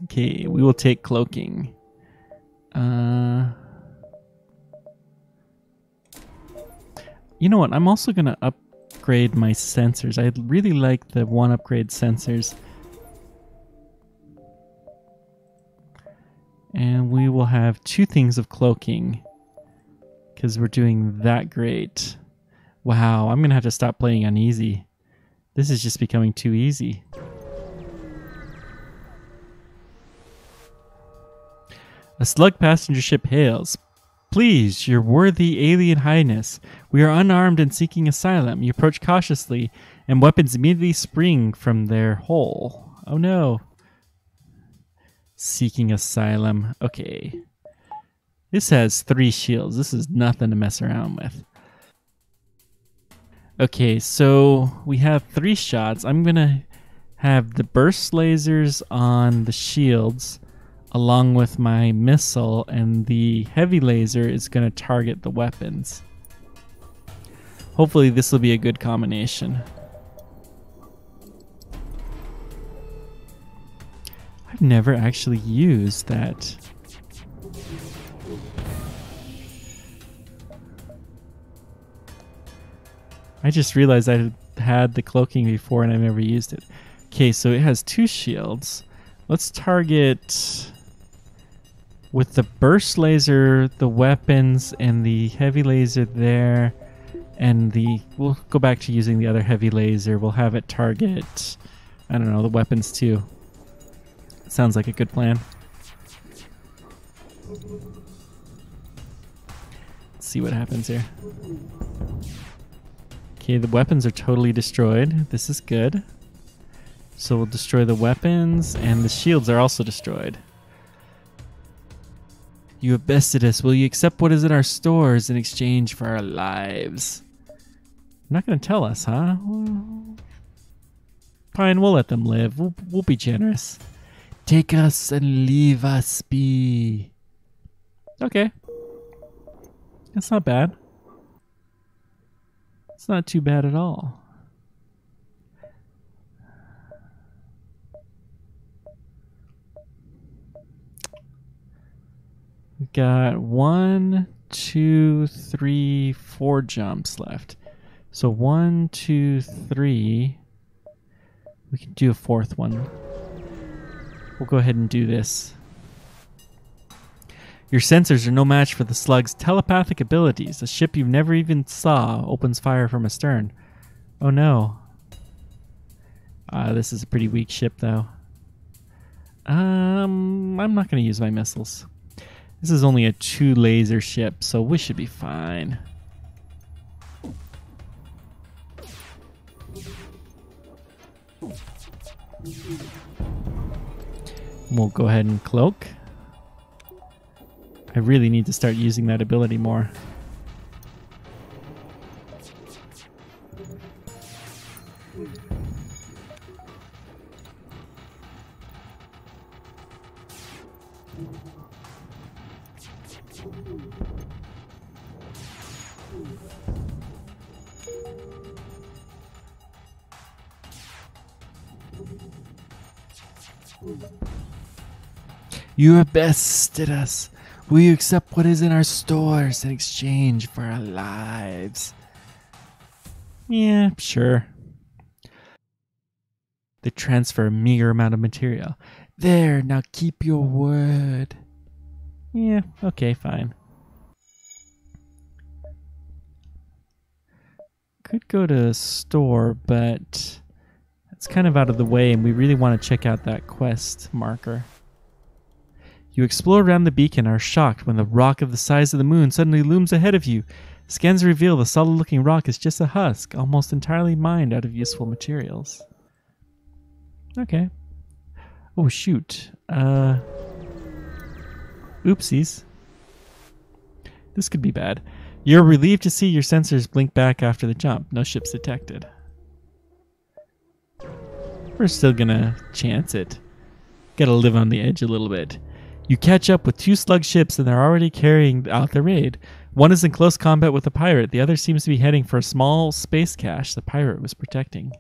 Okay, we will take cloaking. You know what? I'm also going to upgrade my sensors. I really like the one upgrade sensors. And we will have 2 things of cloaking because we're doing that great. Wow, I'm going to have to stop playing on easy. This is just becoming too easy. A slug passenger ship hails. Please, your worthy alien highness, we are unarmed and seeking asylum. You approach cautiously, and weapons immediately spring from their hole. Oh no. Seeking asylum. Okay. This has 3 shields. This is nothing to mess around with. Okay, so we have 3 shots. I'm going to have the burst lasers on the shields along with my missile, and the heavy laser is going to target the weapons. Hopefully this will be a good combination. I've never actually used that. I just realized I had the cloaking before and I never used it. Okay, so it has 2 shields. Let's target with the burst laser, the weapons, and the heavy laser there. And we'll go back to using the other heavy laser. We'll have it target, I don't know, the weapons too. Sounds like a good plan. Let's see what happens here. Okay, the weapons are totally destroyed. This is good. So we'll destroy the weapons, and the shields are also destroyed. You have bested us. Will you accept what is in our stores in exchange for our lives? You're not going to tell us, huh? Well, fine, we'll let them live. We'll be generous. Take us and leave us be. Okay. That's not bad. It's not too bad at all. We've got 1, 2, 3, 4 jumps left. So 1, 2, 3. We can do a 4th one. We'll go ahead and do this. Your sensors are no match for the slug's telepathic abilities. A ship you've never even saw opens fire from astern. Oh no. This is a pretty weak ship though. I'm not going to use my missiles. This is only a 2 laser ship, so we should be fine. We'll go ahead and cloak. I really need to start using that ability more. You have bested us. Will you accept what is in our stores in exchange for our lives? Yeah, sure. They transfer a meager amount of material. There, now keep your word. Yeah, okay, fine. Could go to a store, but it's kind of out of the way, and we really want to check out that quest marker. You explore around the beacon and are shocked when the rock of the size of the moon suddenly looms ahead of you. Scans reveal the solid-looking rock is just a husk, almost entirely mined out of useful materials. Okay. Oh, shoot. Oopsies. This could be bad. You're relieved to see your sensors blink back after the jump. No ships detected. We're still gonna chance it. Gotta live on the edge a little bit. You catch up with 2 slug ships and they're already carrying out the raid. One is in close combat with a pirate. The other seems to be heading for a small space cache the pirate was protecting.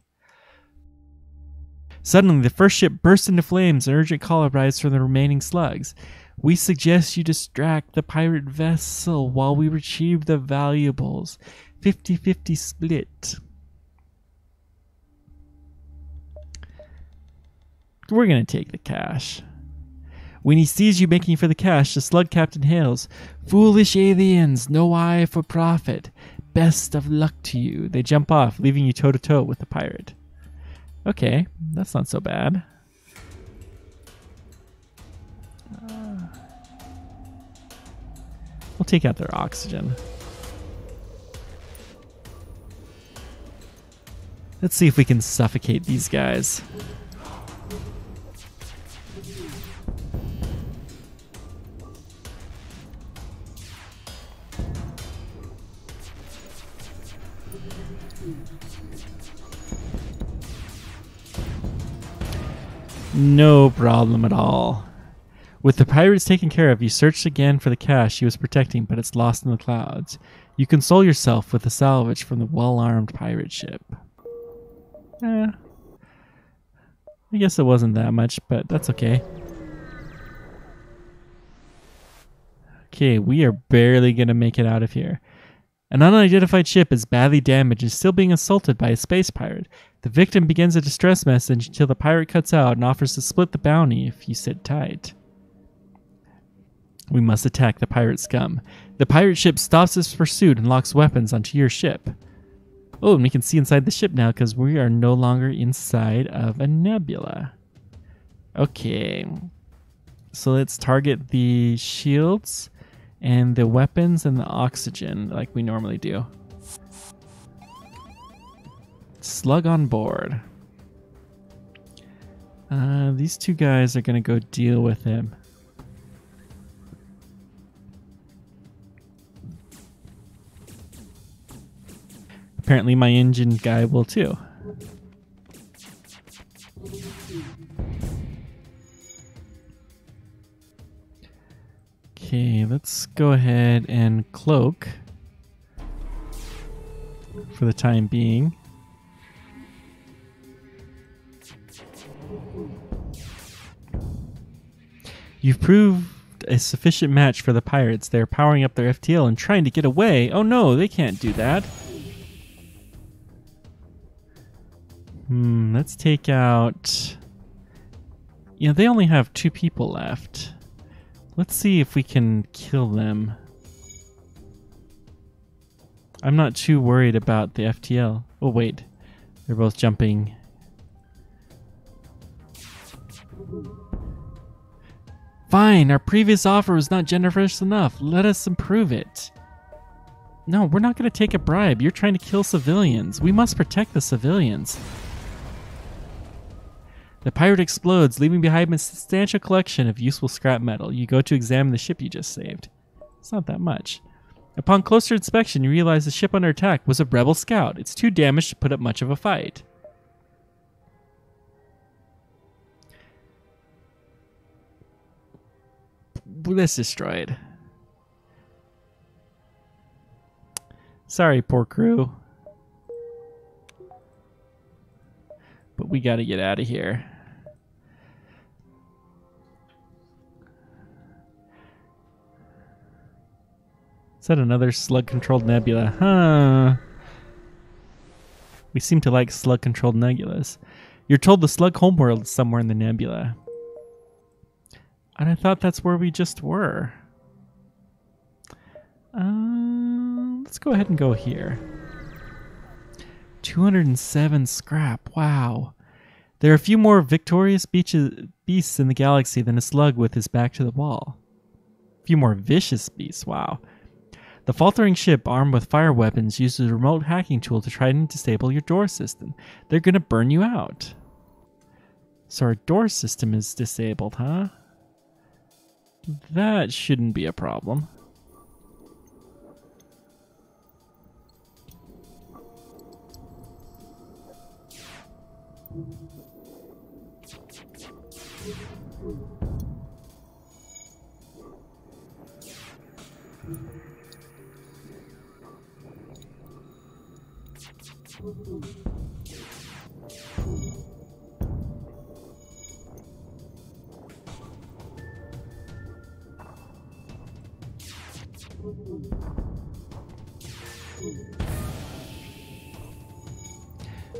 Suddenly, the first ship bursts into flames and urgent call arrives from the remaining slugs. We suggest you distract the pirate vessel while we retrieve the valuables. 50-50 split. We're going to take the cash. When he sees you making for the cache, the slug captain hails, "Foolish aliens, no eye for profit. Best of luck to you." They jump off, leaving you toe-to-toe with the pirate. Okay, that's not so bad. We'll take out their oxygen. Let's see if we can suffocate these guys. No problem at all. With the pirates taken care of, you searched again for the cache he was protecting, but it's lost in the clouds. You console yourself with the salvage from the well-armed pirate ship. I guess it wasn't that much, but that's okay. Okay, we are barely gonna make it out of here. An unidentified ship is badly damaged and is still being assaulted by a space pirate. The victim begins a distress message until the pirate cuts out and offers to split the bounty if you sit tight. We must attack the pirate scum. The pirate ship stops its pursuit and locks weapons onto your ship. Oh, and we can see inside the ship now because we are no longer inside of a nebula. Okay. So let's target the shields and the weapons and the oxygen like we normally do. Slug on board. These 2 guys are going to go deal with him. Apparently my engine guy will too. Okay, let's go ahead and cloak for the time being. You've proved a sufficient match for the pirates. They're powering up their FTL and trying to get away. Oh no, they can't do that. Let's take out... You know, they only have 2 people left. Let's see if we can kill them. I'm not too worried about the FTL. Oh wait, they're both jumping. Fine, our previous offer was not generous enough. Let us improve it. No, we're not going to take a bribe. You're trying to kill civilians. We must protect the civilians. The pirate explodes, leaving behind a substantial collection of useful scrap metal. You go to examine the ship you just saved. It's not that much. Upon closer inspection, you realize the ship under attack was a rebel scout. It's too damaged to put up much of a fight. This destroyed. Sorry, poor crew. But we gotta get out of here. Is that another slug-controlled nebula? Huh. We seem to like slug-controlled nebulas. You're told the slug homeworld is somewhere in the nebula. And I thought that's where we just were. Let's go ahead and go here. 207 scrap. Wow. There are a few more victorious beasts in the galaxy than a slug with his back to the wall. A few more vicious beasts. Wow. The faltering ship, armed with fire weapons, uses a remote hacking tool to try and disable your door system. They're going to burn you out. So our door system is disabled, huh? That shouldn't be a problem.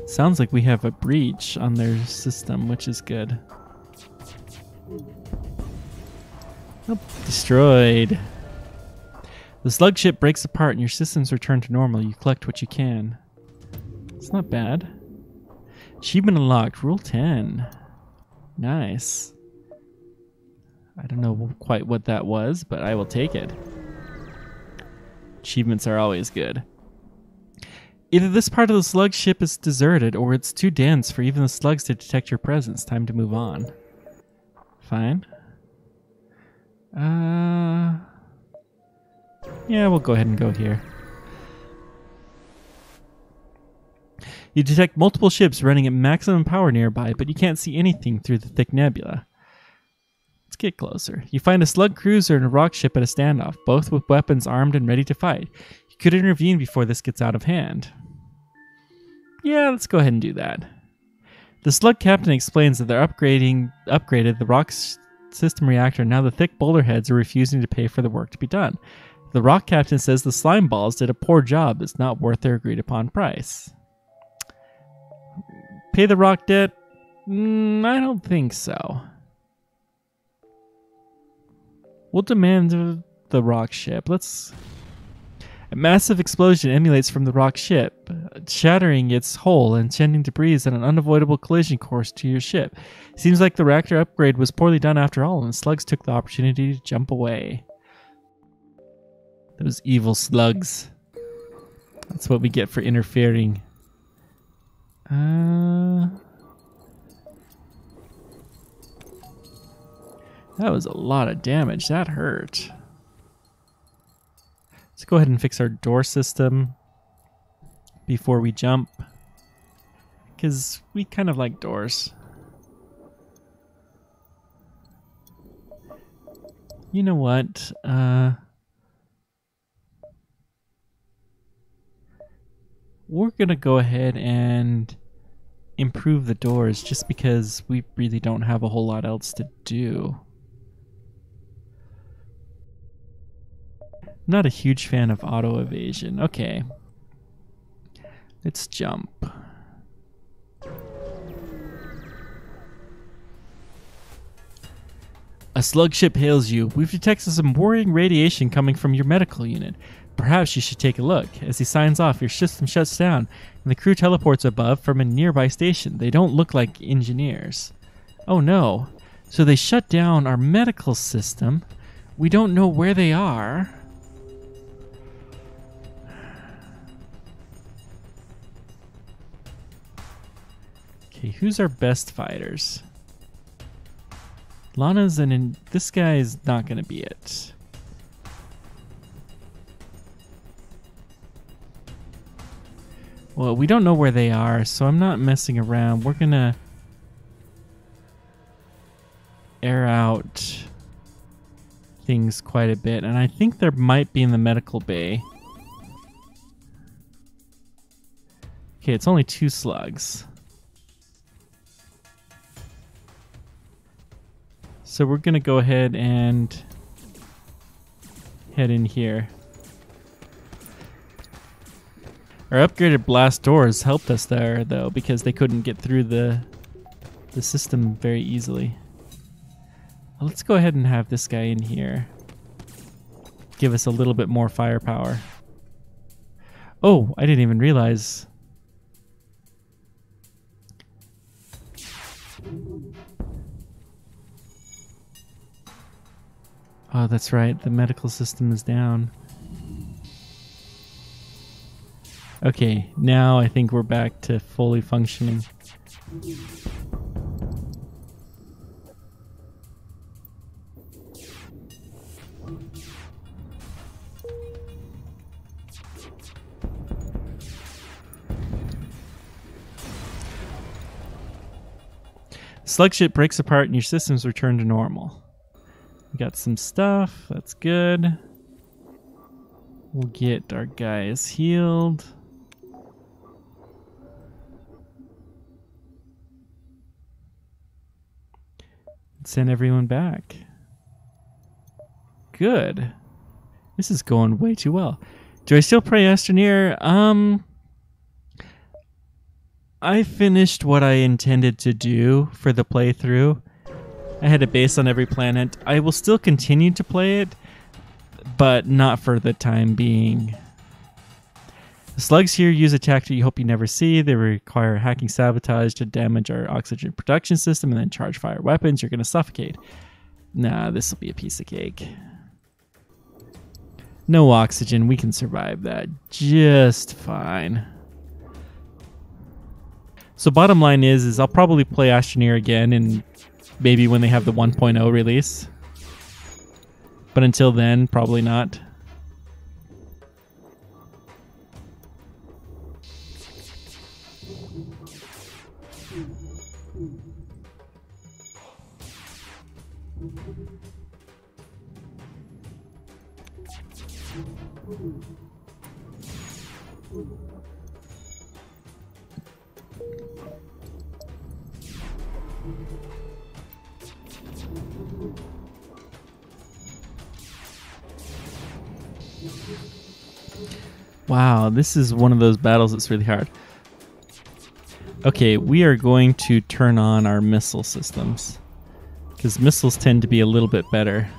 Sounds like we have a breach on their system, which is good. Oh, destroyed. The slug ship breaks apart and your systems return to normal. You collect what you can. It's not bad. Achievement unlocked. Rule 10. Nice. I don't know quite what that was, but I will take it. Achievements are always good. Either this part of the slug ship is deserted, or it's too dense for even the slugs to detect your presence. Time to move on. Fine. Yeah, we'll go ahead and go here. You detect multiple ships running at maximum power nearby, but you can't see anything through the thick nebula. Let's get closer. You find a slug cruiser and a rock ship at a standoff, both with weapons armed and ready to fight. You could intervene before this gets out of hand. Yeah, let's go ahead and do that. The slug captain explains that they're upgraded the rock system reactor, and now the thick boulder heads are refusing to pay for the work to be done. The rock captain says the slime balls did a poor job. It's not worth their agreed upon price. Pay the rock debt? I don't think so. We'll demand the rock ship. A massive explosion emanates from the rock ship, shattering its hull and sending debris on an unavoidable collision course to your ship. Seems like the reactor upgrade was poorly done after all, and slugs took the opportunity to jump away. Those evil slugs. That's what we get for interfering. That was a lot of damage. That hurt. Let's go ahead and fix our door system before we jump, because we kind of like doors. You know what? We're going to go ahead and improve the doors just because we really don't have a whole lot else to do. I'm not a huge fan of auto evasion. Okay. Let's jump. A slug ship hails you. We've detected some worrying radiation coming from your medical unit. Perhaps you should take a look. As he signs off, your system shuts down, and the crew teleports above from a nearby station. They don't look like engineers. Oh no. So they shut down our medical system. We don't know where they are. Okay, who's our best fighters? Lana's and this guy is not going to be it. Well, we don't know where they are, so I'm not messing around. We're going to air out things quite a bit, and I think there might be in the medical bay. Okay, it's only 2 slugs. So we're going to go ahead and head in here. Our upgraded blast doors helped us there, though, because they couldn't get through the system very easily. Well, let's go ahead and have this guy in here. Give us a little bit more firepower. Oh, I didn't even realize. Oh, that's right. The medical system is down. Okay, now I think we're back to fully functioning. Slug ship breaks apart and your systems return to normal. We got some stuff. That's good. We'll get our guys healed. Send everyone back. Good. This is going way too well. Do I still play Astroneer? I finished what I intended to do for the playthrough. I had a base on every planet. I will still continue to play it, but not for the time being. The slugs here use a tactic you hope you never see. They require hacking sabotage to damage our oxygen production system and then charge fire weapons. You're going to suffocate. Nah, this will be a piece of cake. No oxygen. We can survive that just fine. So bottom line is I'll probably play Astroneer again and maybe when they have the 1.0 release. But until then, probably not. Wow, this is one of those battles that's really hard. Okay, we are going to turn on our missile systems, because missiles tend to be a little bit better.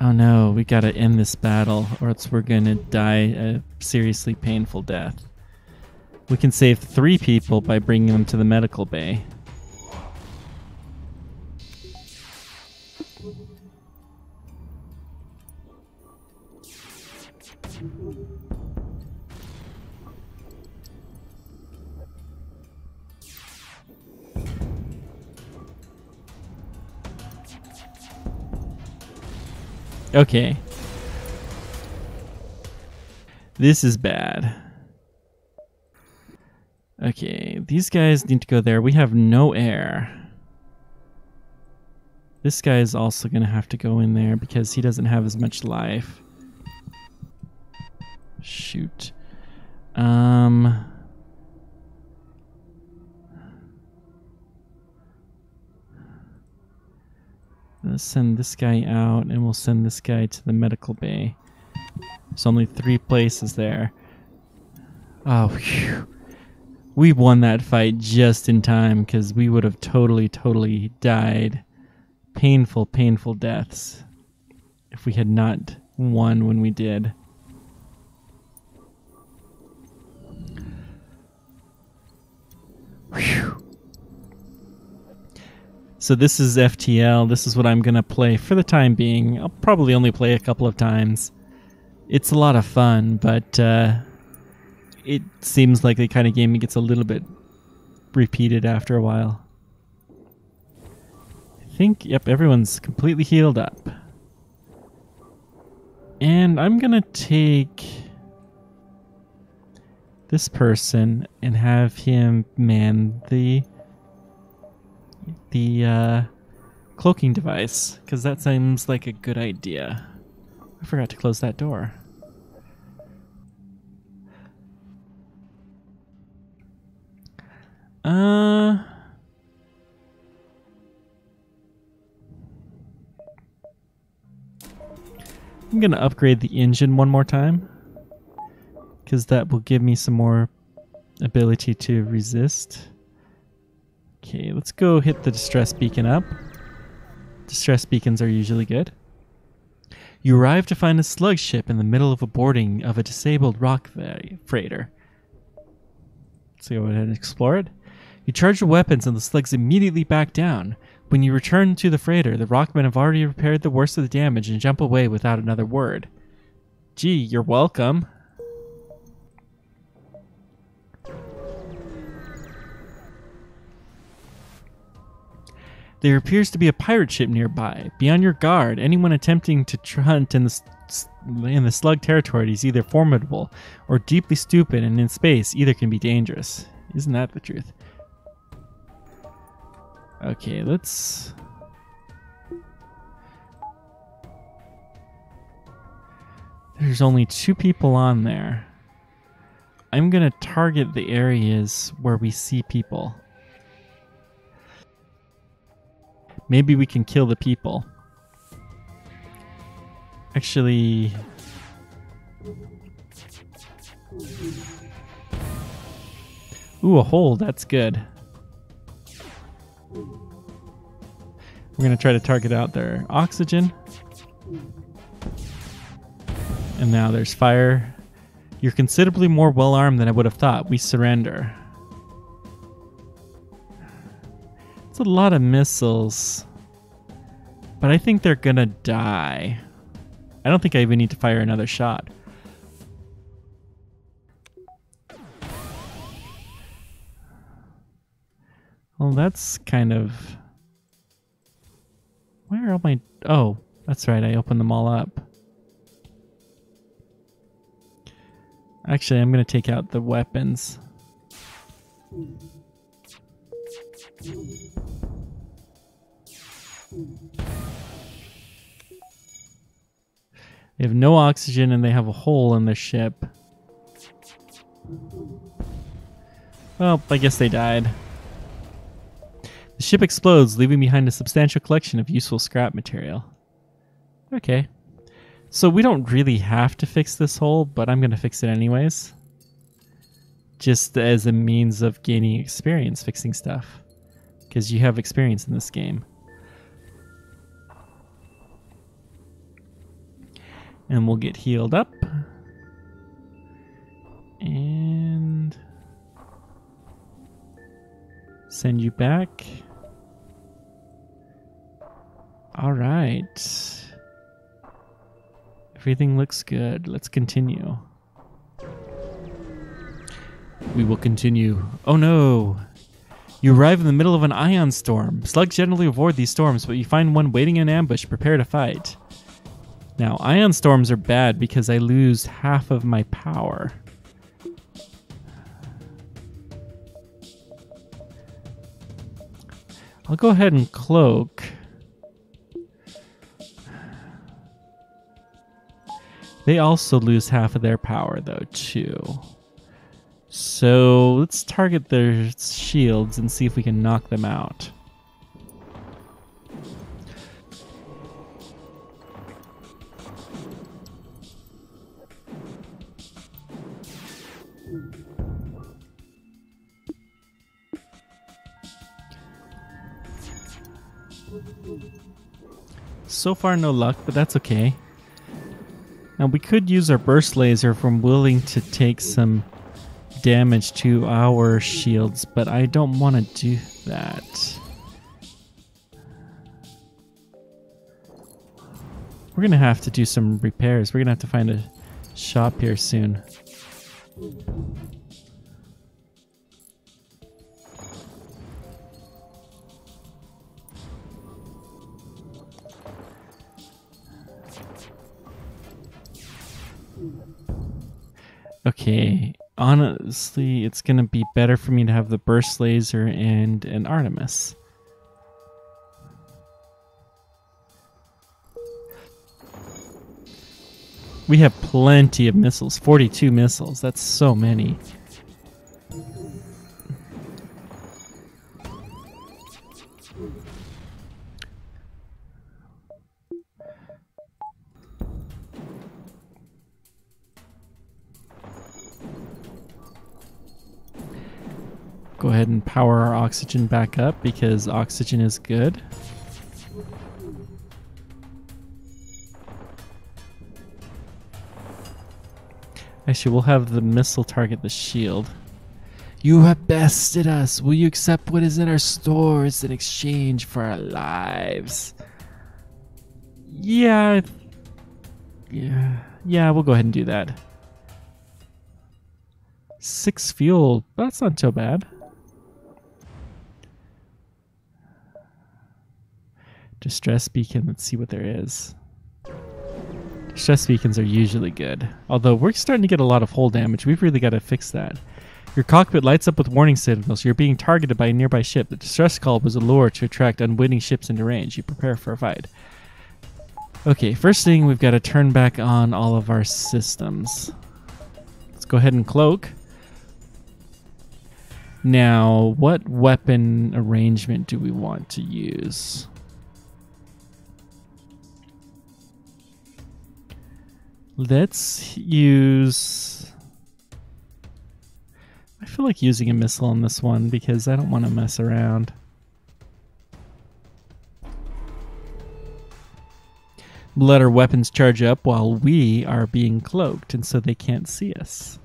Oh no, we gotta end this battle or else we're gonna die a seriously painful death. We can save 3 people by bringing them to the medical bay. Okay. This is bad. Okay, these guys need to go there. We have no air. This guy is also going to have to go in there because he doesn't have as much life. Shoot. Let's send this guy out and we'll send this guy to the medical bay. There's only 3 places there. Oh, phew. We won that fight just in time because we would have totally died. Painful, painful deaths if we had not won when we did. Whew. So this is FTL. This is what I'm going to play for the time being. I'll probably only play a couple of times. It's a lot of fun, but it seems like the kind of game that gets a little bit repeated after a while. I think, yep, everyone's completely healed up. And I'm gonna take this person and have him man the cloaking device, because that seems like a good idea. I forgot to close that door. I'm gonna upgrade the engine one more time, because that will give me some more ability to resist. Okay, let's go hit the distress beacon up. Distress beacons are usually good. You arrive to find a slug ship in the middle of a boarding of a disabled rock freighter. Let's go ahead and explore it. You charge your weapons and the slugs immediately back down. When you return to the freighter, the rockmen have already repaired the worst of the damage and jump away without another word. Gee, you're welcome. There appears to be a pirate ship nearby. Be on your guard. Anyone attempting to hunt in the slug territory is either formidable or deeply stupid, and in space, either can be dangerous. Isn't that the truth? Okay, let's... There's only 2 people on there. I'm gonna target the areas where we see people. Maybe we can kill the people. Actually... Ooh, a hole. That's good. We're going to try to target out their oxygen. And now there's fire. You're considerably more well-armed than I would have thought. We surrender. It's a lot of missiles. But I think they're going to die. I don't think I even need to fire another shot. Well, that's kind of... Where are all my... Oh, that's right. I opened them all up. Actually, I'm going to take out the weapons. They have no oxygen and they have a hole in their ship. Well, I guess they died. The ship explodes, leaving behind a substantial collection of useful scrap material. Okay. So we don't really have to fix this hole, but I'm going to fix it anyways. Just as a means of gaining experience fixing stuff. Because you have experience in this game. And we'll get healed up. And... send you back. Alright. Everything looks good. Let's continue. We will continue. Oh no! You arrive in the middle of an ion storm. Slugs generally avoid these storms, but you find one waiting in ambush. Prepare to fight. Now, ion storms are bad because I lose half of my power. I'll go ahead and cloak. They also lose half of their power, though, too. So let's target their shields and see if we can knock them out. So far, no luck, but that's okay. Now, we could use our burst laser if we're willing to take some damage to our shields, but I don't want to do that. We're going to have to do some repairs. We're going to have to find a shop here soon. Okay, honestly, it's gonna be better for me to have the burst laser and an Artemis. We have plenty of missiles, 42 missiles. That's so many. Go ahead and power our oxygen back up because oxygen is good. Actually, we'll have the missile target the shield. You have bested us. Will you accept what is in our stores in exchange for our lives? Yeah, we'll go ahead and do that. 6 fuel. That's not so bad. Distress beacon. Let's see what there is. Distress beacons are usually good. Although we're starting to get a lot of hull damage. We've really got to fix that. Your cockpit lights up with warning signals. You're being targeted by a nearby ship. The distress call was a lure to attract unwitting ships into range. You prepare for a fight. Okay, first thing, we've got to turn back on all of our systems. Let's go ahead and cloak. Now, what weapon arrangement do we want to use? Let's use... I feel like using a missile on this one because I don't want to mess around. Let our weapons charge up while we are being cloaked, and so they can't see us.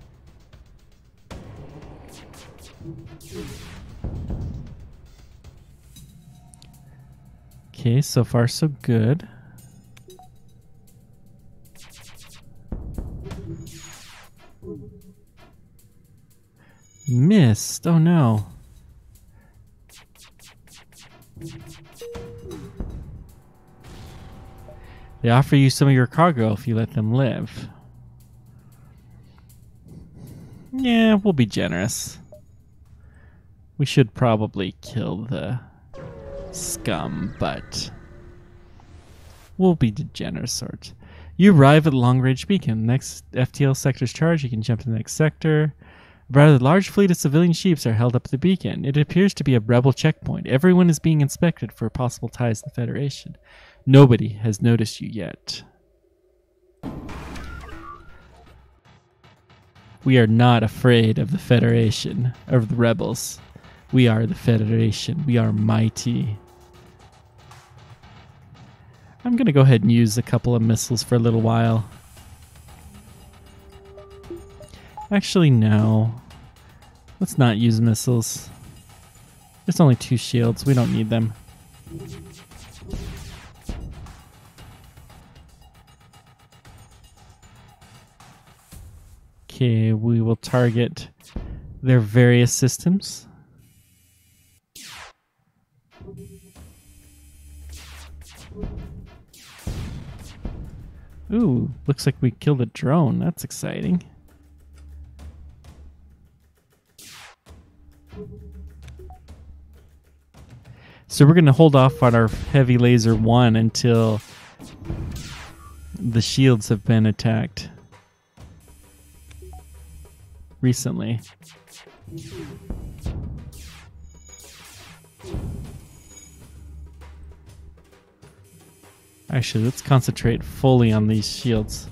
Okay, so far so good. Missed. Oh no. They offer you some of your cargo if you let them live. Yeah, we'll be generous. We should probably kill the scum, but we'll be the generous sort. You arrive at the long-range beacon. Next FTL sector's charged. You can jump to the next sector. A rather large fleet of civilian ships are held up at the beacon. It appears to be a rebel checkpoint. Everyone is being inspected for possible ties to the Federation. Nobody has noticed you yet. We are not afraid of the Federation, of the rebels. We are the Federation. We are mighty. I'm going to go ahead and use a couple of missiles for a little while. Actually, no. Let's not use missiles. There's only 2 shields. We don't need them. Okay, we will target their various systems. Ooh, looks like we killed a drone. That's exciting. So we're going to hold off on our heavy laser 1 until the shields have been attacked recently. Actually, let's concentrate fully on these shields.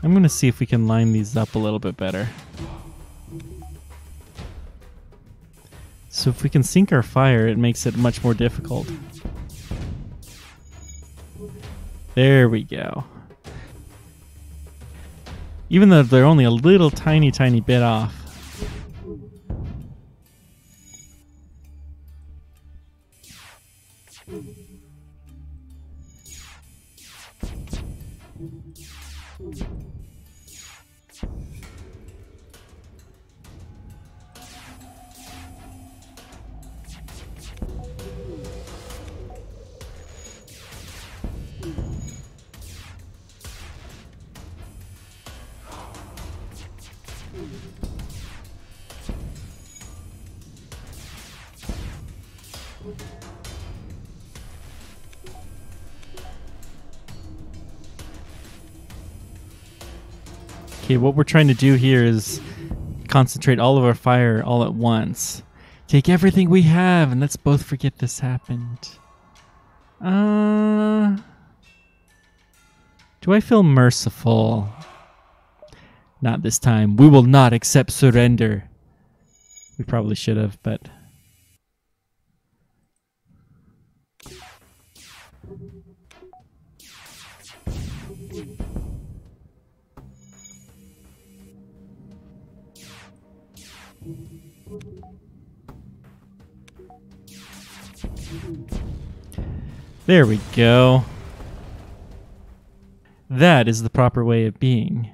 I'm going to see if we can line these up a little bit better. So if we can sink our fire, it makes it much more difficult. There we go. Even though they're only a little tiny bit off. Okay, what we're trying to do here is concentrate all of our fire all at once. Take everything we have and let's both forget this happened. Do I feel merciful? Not this time. We will not accept surrender. We probably should have, but... There we go. That is the proper way of being.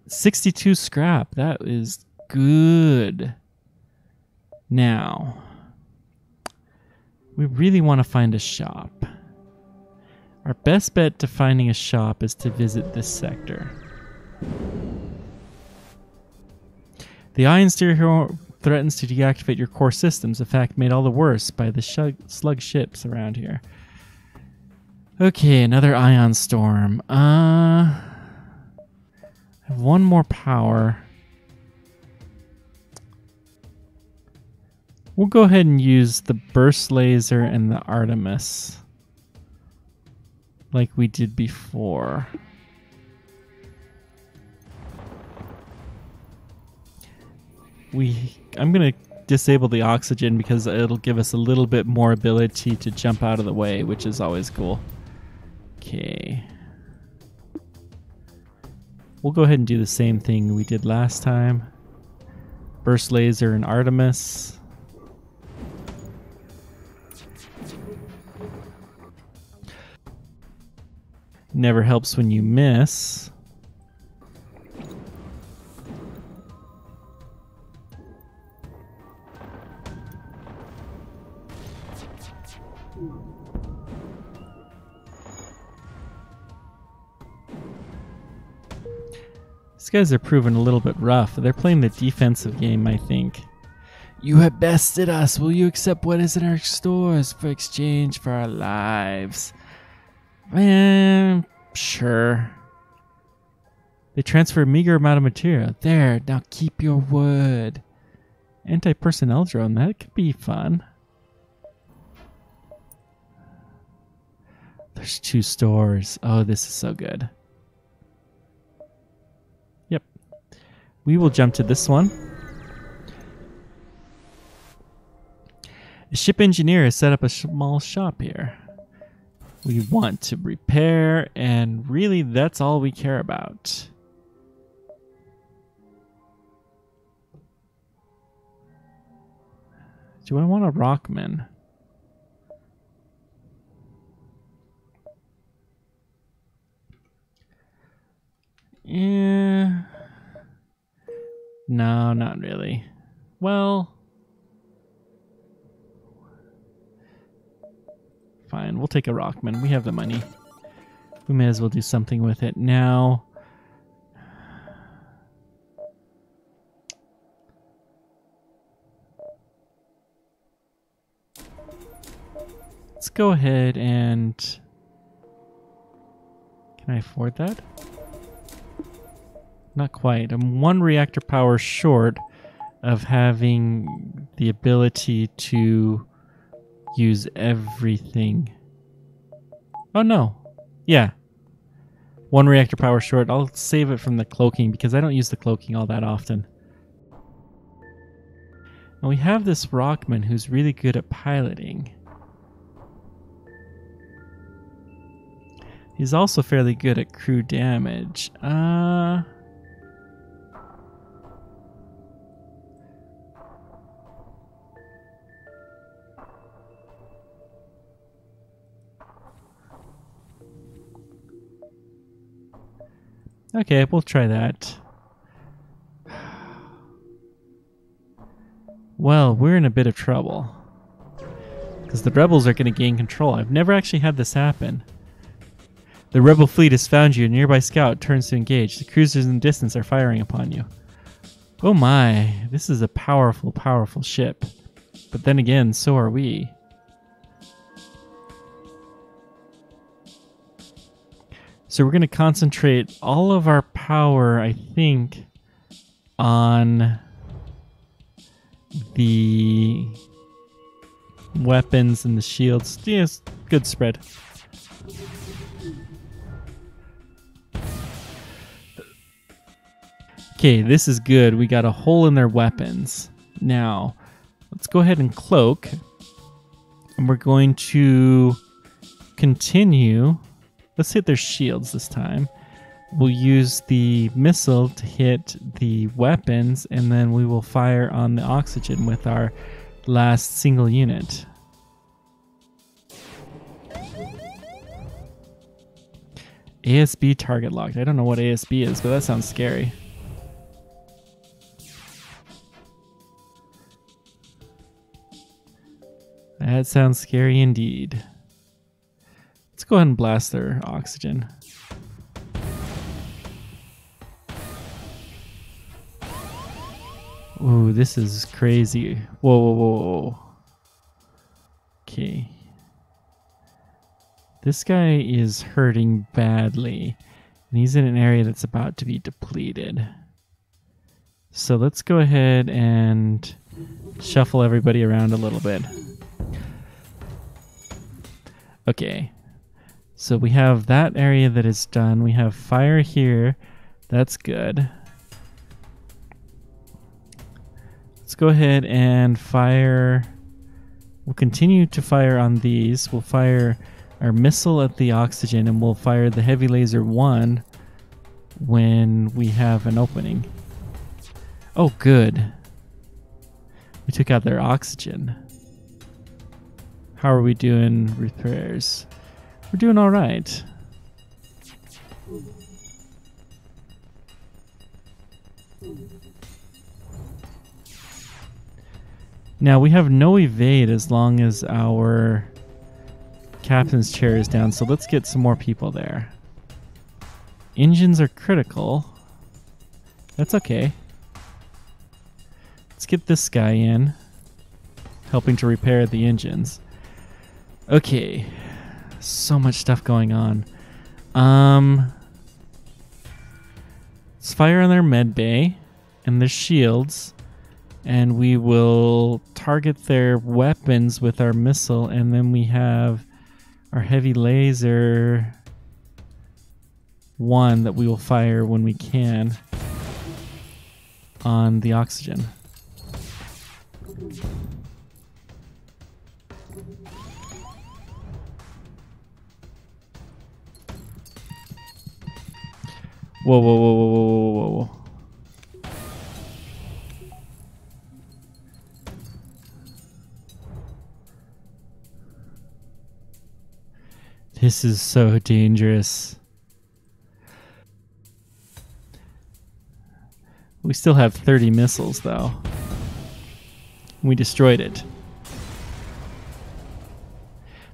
62 scrap. That is good. Now, we really want to find a shop. Our best bet to finding a shop is to visit this sector. The ion stereo threatens to deactivate your core systems, a fact made all the worse by the slug ships around here. Okay, another ion storm. I have one more power. We'll go ahead and use the burst laser and the Artemis like we did before. I'm going to disable the oxygen because it'll give us a little bit more ability to jump out of the way, which is always cool. Okay. We'll go ahead and do the same thing we did last time. Burst laser and Artemis. Never helps when you miss. These guys are proving a little bit rough. They're playing the defensive game, I think. You have bested us. Will you accept what is in our stores for exchange for our lives? Sure. They transfer a meager amount of material. There, now keep your word. Anti-personnel drone, that could be fun. There's 2 stores. Oh, this is so good. Yep. We will jump to this one. A ship engineer has set up a small shop here. We want to repair, and really that's all we care about. Do I want a Rockman? Yeah. No, not really. Well, fine, we'll take a Rockman. We have the money. We may as well do something with it now. Let's go ahead and... Can I afford that? Not quite. I'm 1 reactor power short of having the ability to use everything. Oh no. Yeah. 1 reactor power short. I'll save it from the cloaking because I don't use the cloaking all that often. And we have this Rockman who's really good at piloting. He's also fairly good at crew damage. Okay, we'll try that. Well, we're in a bit of trouble. Because the rebels are going to gain control. I've never actually had this happen. The rebel fleet has found you. A nearby scout turns to engage. The cruisers in the distance are firing upon you. Oh my, this is a powerful, powerful ship. But then again, so are we. So we're going to concentrate all of our power, I think, on the weapons and the shields. Yes, good spread. Okay, this is good. We got a hole in their weapons. Now, let's go ahead and cloak. And we're going to continue. Let's hit their shields this time. We'll use the missile to hit the weapons, and then we will fire on the oxygen with our last single unit. ASB target locked. I don't know what ASB is, but that sounds scary. That sounds scary indeed. Let's go ahead and blast their oxygen. Ooh, this is crazy. Whoa, whoa, whoa, whoa. Okay. This guy is hurting badly, and he's in an area that's about to be depleted. So let's go ahead and shuffle everybody around a little bit. Okay. So we have that area that is done. We have fire here. That's good. Let's go ahead and fire. We'll continue to fire on these. We'll fire our missile at the oxygen, and we'll fire the heavy laser 1 when we have an opening. Oh, good. We took out their oxygen. How are we doing repairs? We're doing all right. Now we have no evade as long as our captain's chair is down, so let's get some more people there. Engines are critical. That's okay. Let's get this guy in, helping to repair the engines. Okay, so much stuff going on. Let's fire on their med bay and their shields, and we will target their weapons with our missile, and then we have our heavy laser 1 that we will fire when we can on the oxygen. Whoa, whoa, whoa, whoa, whoa, whoa, whoa. This is so dangerous. We still have 30 missiles, though. We destroyed it.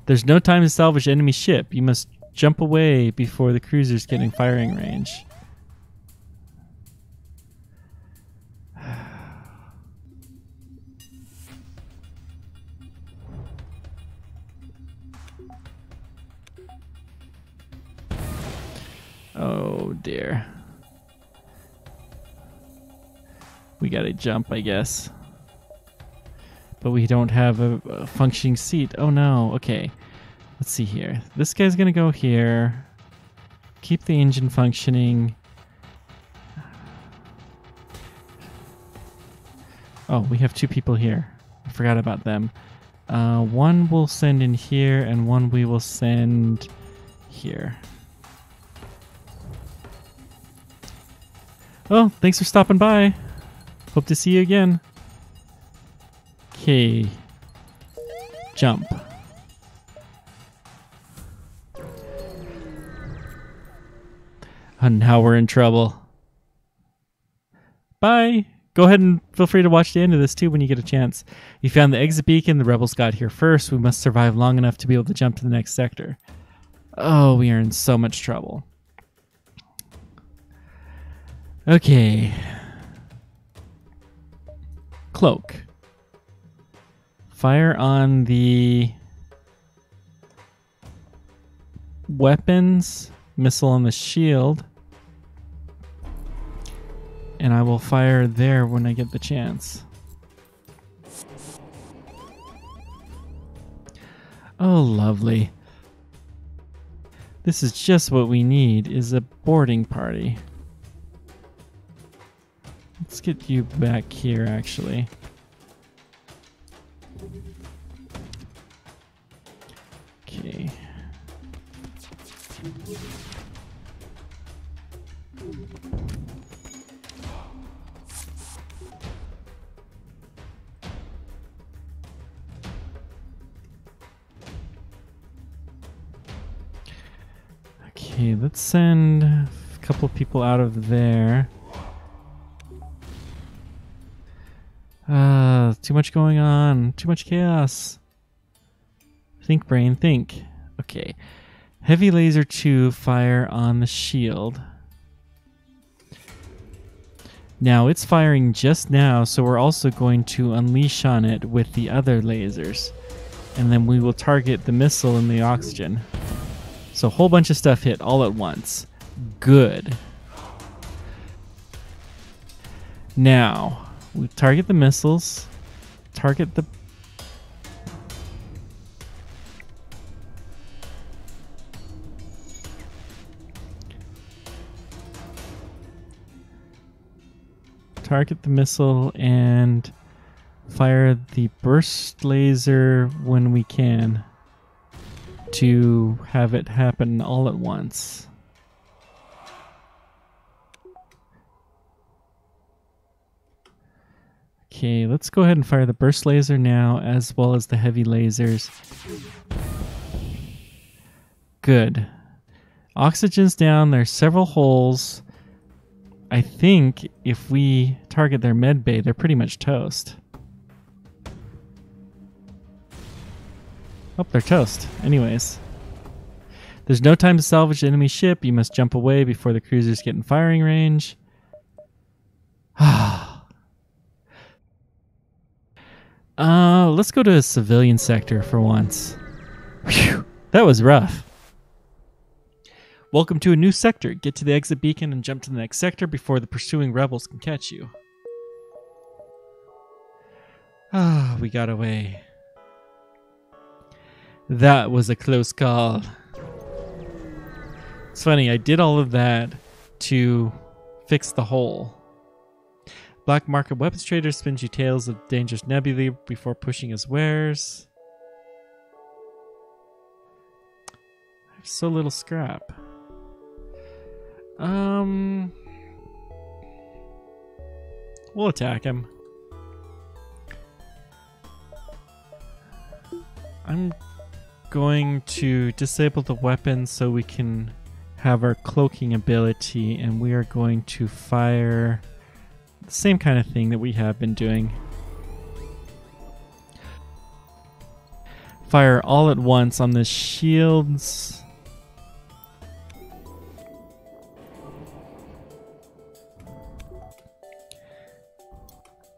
There's no time to salvage enemy ship. You must jump away before the cruisers get in firing range. Oh dear. We gotta jump, I guess. But we don't have a functioning seat. Oh no, okay. Let's see here. This guy's gonna go here. Keep the engine functioning. Oh, we have 2 people here. I forgot about them. One we'll send in here, and one we will send here. Oh, thanks for stopping by. Hope to see you again. Okay. Jump. And now we're in trouble. Bye. Go ahead and feel free to watch the end of this too when you get a chance. You found the exit beacon. The rebels got here first. We must survive long enough to be able to jump to the next sector. Oh, we are in so much trouble. Okay. Cloak. Fire on the weapons. Missile on the shield. And I will fire there when I get the chance. Oh, lovely. This is just what we need, is a boarding party. Let's get you back here, actually. Okay. Okay, let's send a couple people out of there. Too much going on. Too much chaos. Think, brain, think. Okay. Heavy laser 2, fire on the shield. Now, it's firing just now, so we're also going to unleash on it with the other lasers. And then we will target the missile and the oxygen. So a whole bunch of stuff hit all at once. Good. Now, we target the missiles. Target the... Target the missile and fire the burst laser when we can to have it happen all at once. Okay, let's go ahead and fire the burst laser now as well as the heavy lasers. Good. Oxygen's down. There's several holes. I think if we target their med bay, they're pretty much toast. Oh, they're toast. Anyways. There's no time to salvage the enemy ship. You must jump away before the cruisers get in firing range. Let's go to a civilian sector for once. Whew, that was rough. Welcome to a new sector. Get to the exit beacon and jump to the next sector before the pursuing rebels can catch you. Ah, we got away. That was a close call. It's funny, I did all of that to fix the hole. Black market weapons trader spins you tales of dangerous nebulae before pushing his wares. I have so little scrap. We'll attack him. I'm going to disable the weapon so we can have our cloaking ability, and we are going to fire the same kind of thing that we have been doing. Fire all at once on the shields.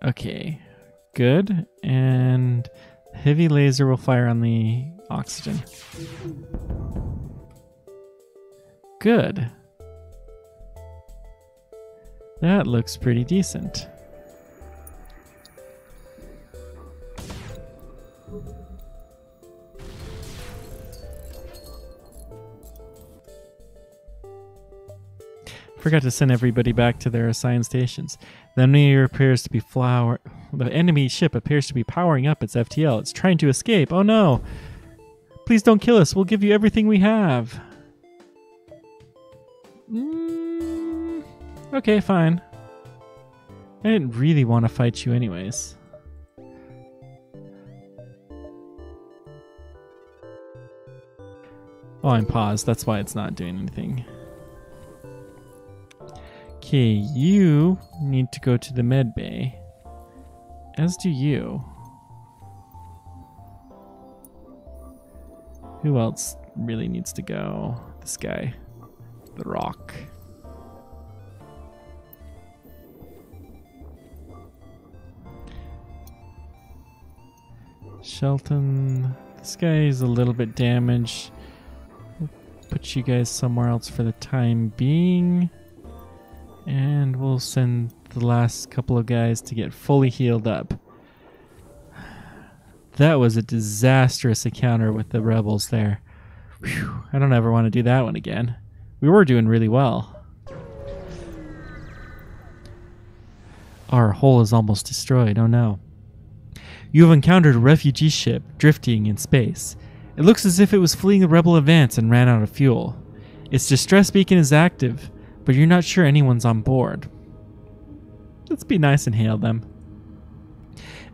Okay, good. And heavy laser will fire on the oxygen. Good. That looks pretty decent. Forgot to send everybody back to their assigned stations. The enemy ship appears to be powering up its FTL. It's trying to escape. Oh no! Please don't kill us. We'll give you everything we have. Okay, fine. I didn't really want to fight you anyways. Oh, I'm paused. That's why it's not doing anything. Okay, you need to go to the med bay. As do you. Who else really needs to go? This guy. The Rock. Shelton. This guy is a little bit damaged. We'll put you guys somewhere else for the time being. And we'll send the last couple of guys to get fully healed up. That was a disastrous encounter with the rebels there. Whew, I don't ever want to do that one again. We were doing really well. Our hull is almost destroyed, oh no. You have encountered a refugee ship drifting in space. It looks as if it was fleeing a rebel advance and ran out of fuel. Its distress beacon is active, but you're not sure anyone's on board. Let's be nice and hail them.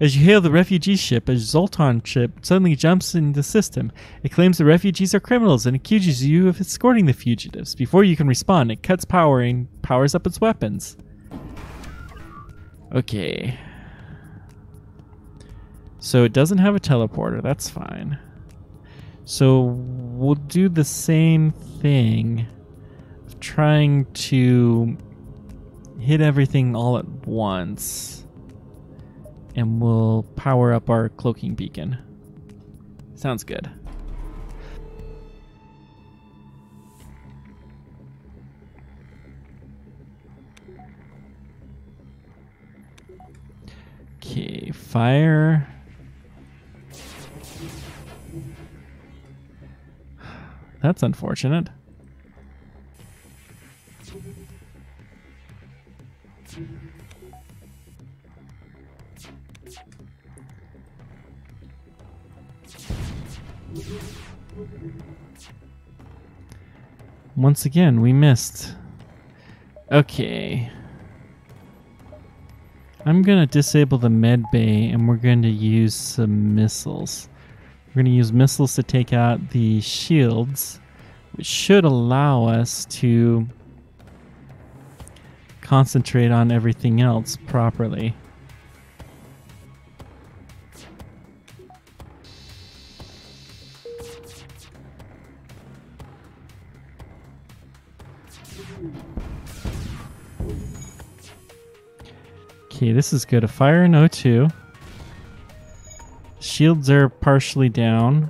As you hail the refugee ship, a Zoltan ship suddenly jumps in the system. It claims the refugees are criminals and accuses you of escorting the fugitives. Before you can respond, it cuts power and powers up its weapons. Okay. So it doesn't have a teleporter, that's fine. So we'll do the same thing of trying to hit everything all at once. And we'll power up our cloaking beacon. Sounds good. Okay, fire. That's unfortunate. Once again, we missed. Okay. I'm gonna disable the med bay and we're going to use some missiles. We're going to use missiles to take out the shields, which should allow us to concentrate on everything else properly. Okay, this is good. A fire in O2. Shields are partially down.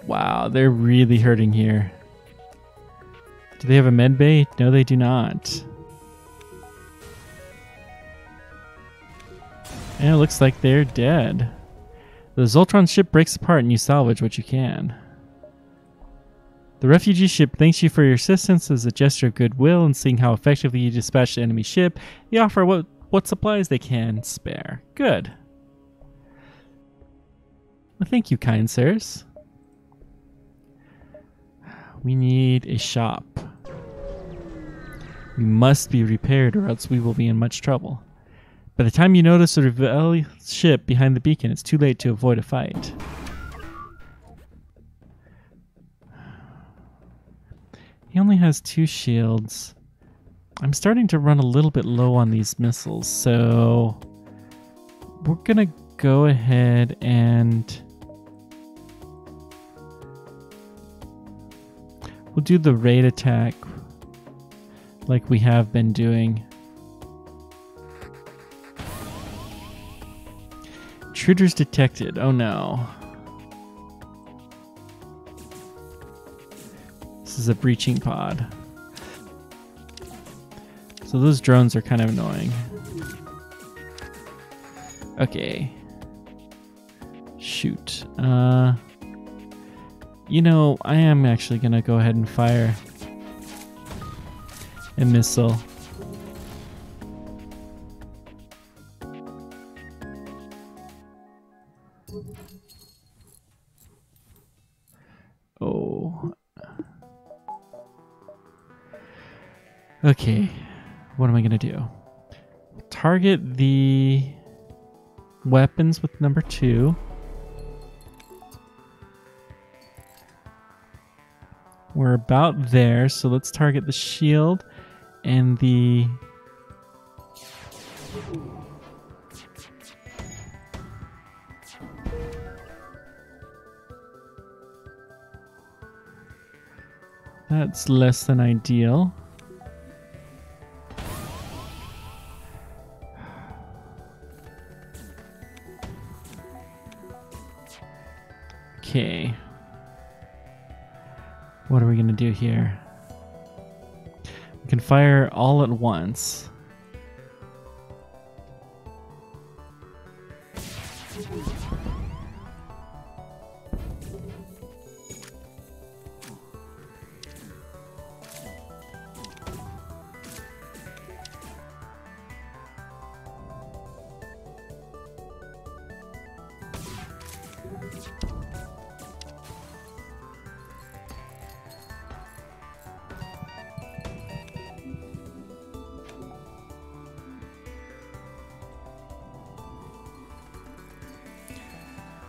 Wow, they're really hurting here. Do they have a med bay? No, they do not. And it looks like they're dead. The Zoltron ship breaks apart and you salvage what you can. The refugee ship thanks you for your assistance as a gesture of goodwill and seeing how effectively you dispatched the enemy ship. They offer what supplies they can spare. Good. Well, thank you, kind sirs. We need a shop. We must be repaired or else we will be in much trouble. By the time you notice the rebel ship behind the beacon, it's too late to avoid a fight. He only has 2 shields. I'm starting to run a little bit low on these missiles, so we're gonna go ahead and we'll do the raid attack like we have been doing. Intruders detected. Oh no. This is a breaching pod. So those drones are kind of annoying. Okay. Shoot. You know, I am actually gonna go ahead and fire a missile. Oh. Okay, what am I gonna do? Target the weapons with number 2. We're about there, so let's target the shield and the... That's less than ideal. Okay. What are we going to do here? We can fire all at once.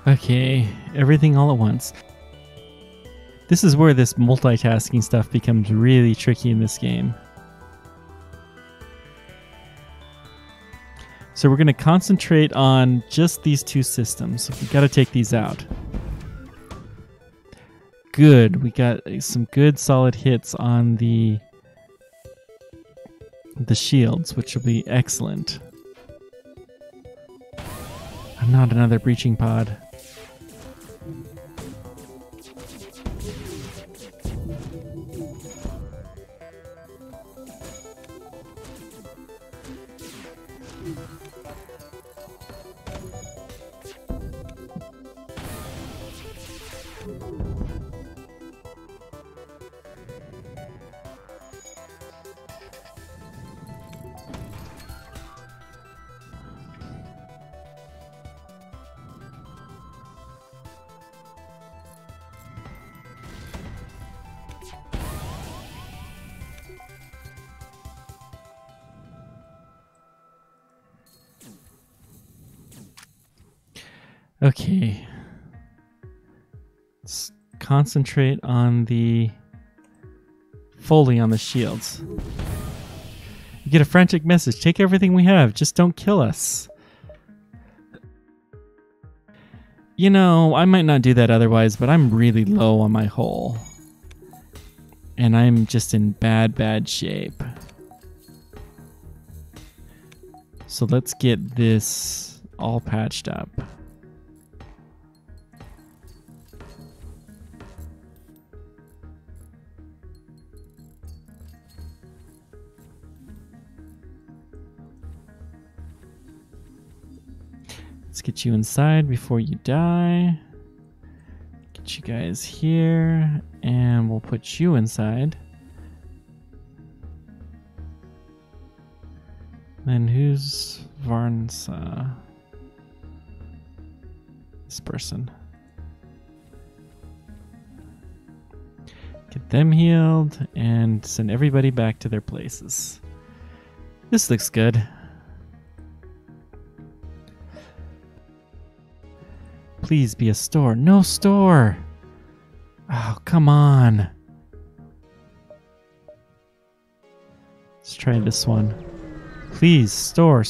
Okay, everything all at once. This is where this multitasking stuff becomes really tricky in this game. So we're going to concentrate on just these 2 systems. We got to take these out. Good, we got some good solid hits on the shields, which will be excellent. Not another breaching pod. Okay. Let's concentrate on the Foley on the shields. You get a frantic message. Take everything we have. Just don't kill us. You know, I might not do that otherwise, but I'm really low on my hull. And I'm just in bad shape. So let's get this all patched up. Let's get you inside before you die. Get you guys here, and we'll put you inside. Then who's Varnsa? This person. Get them healed and send everybody back to their places. This looks good. Please be a store. No store! Oh, come on. Let's try this one. Please, store.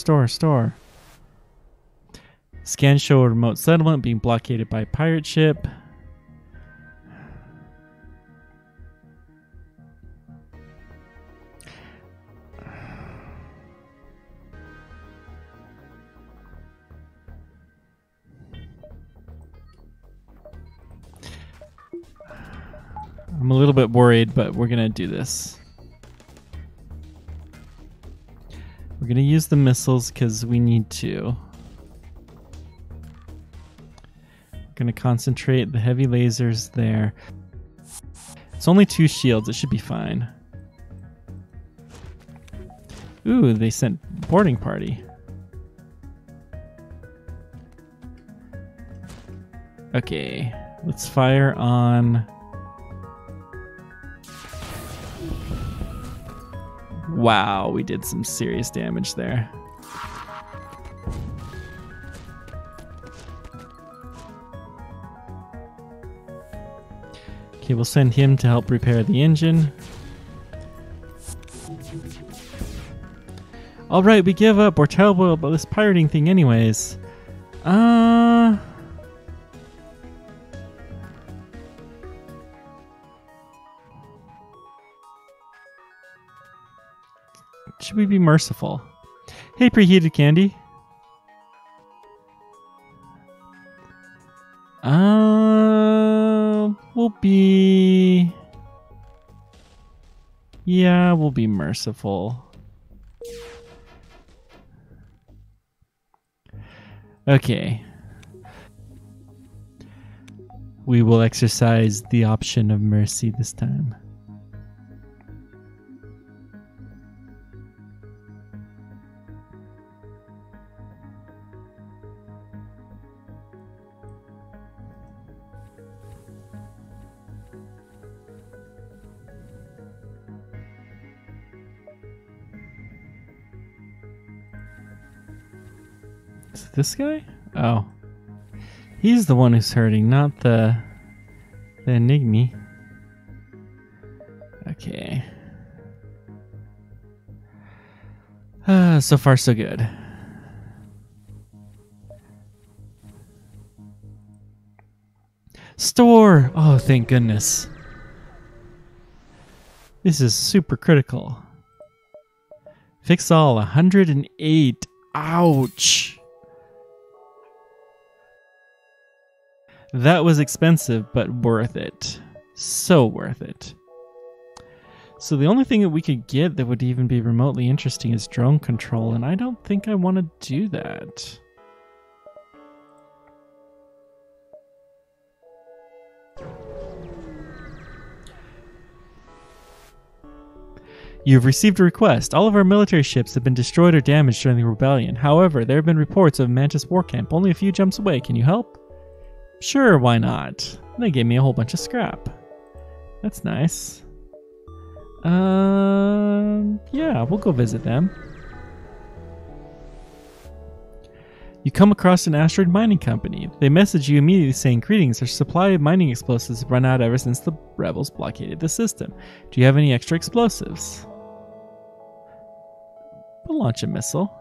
Scan show a remote settlement being blockaded by a pirate ship. I'm a little bit worried, but we're gonna do this. We're gonna use the missiles because we need to. We're gonna concentrate the heavy lasers there. It's only 2 shields, it should be fine. Ooh, they sent boarding party. Okay, let's fire on... Wow, we did some serious damage there. Okay, we'll send him to help repair the engine. Alright, we give up. We're terrible about this pirating thing anyways. Should we be merciful? Hey, preheated candy. We'll be... Yeah, we'll be merciful. Okay. We will exercise the option of mercy this time. Is it this guy? Oh. He's the one who's hurting, not the Enigma. Okay. So far so good. Store! Oh, thank goodness. This is super critical. Fix all, 108. Ouch! That was expensive, but worth it. So worth it. So the only thing that we could get that would even be remotely interesting is drone control, and I don't think I want to do that. You've received a request. All of our military ships have been destroyed or damaged during the rebellion. However, there have been reports of a Mantis war camp only a few jumps away. Can you help? Sure, why not? They gave me a whole bunch of scrap. That's nice. Yeah, we'll go visit them. You come across an asteroid mining company. They message you immediately saying, "Greetings, our supply of mining explosives have run out ever since the rebels blockaded the system. Do you have any extra explosives?" We'll launch a missile.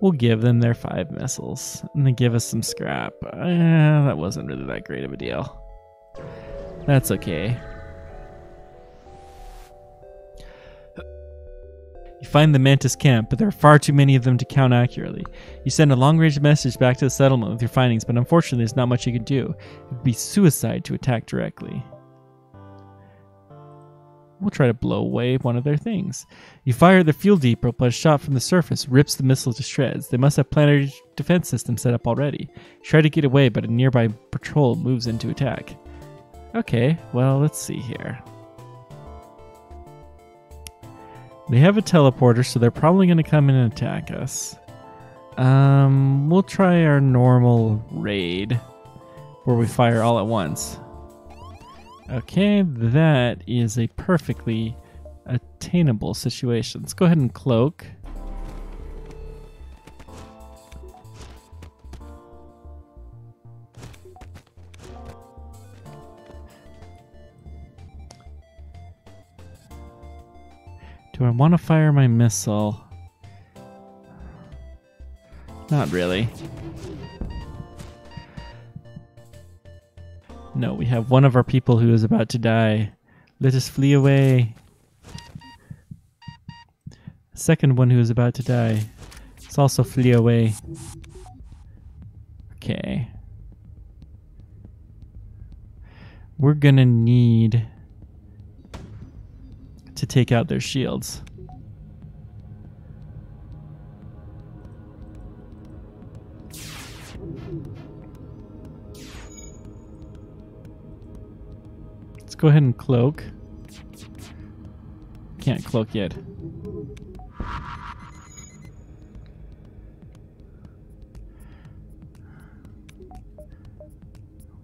We'll give them their 5 missiles, and they give us some scrap. That wasn't really that great of a deal. That's okay. You find the Mantis camp, but there are far too many of them to count accurately. You send a long-range message back to the settlement with your findings, but unfortunately there's not much you can do. It would be suicide to attack directly. We'll try to blow away one of their things. You fire the fuel depot, but a shot from the surface rips the missile to shreds. They must have planetary defense systems set up already. You try to get away, but a nearby patrol moves in to attack. Okay, well, let's see here. They have a teleporter, so they're probably going to come in and attack us. We'll try our normal raid, where we fire all at once. Okay, that is a perfectly attainable situation. Let's go ahead and cloak. Do I want to fire my missile? Not really. No, we have one of our people who is about to die. Let us flee away. Second one who is about to die. Let's also flee away. Okay. We're gonna need to take out their shields. Let's go ahead and cloak. Can't cloak yet.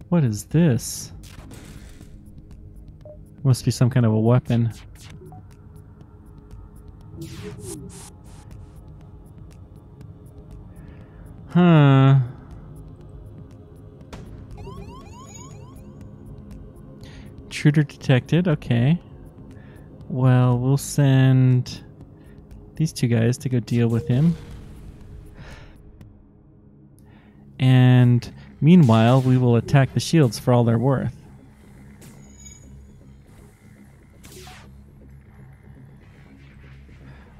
What is this? Must be some kind of a weapon. Huh. Intruder detected. Okay. Well, we'll send these two guys to go deal with him. And meanwhile, we will attack the shields for all they're worth.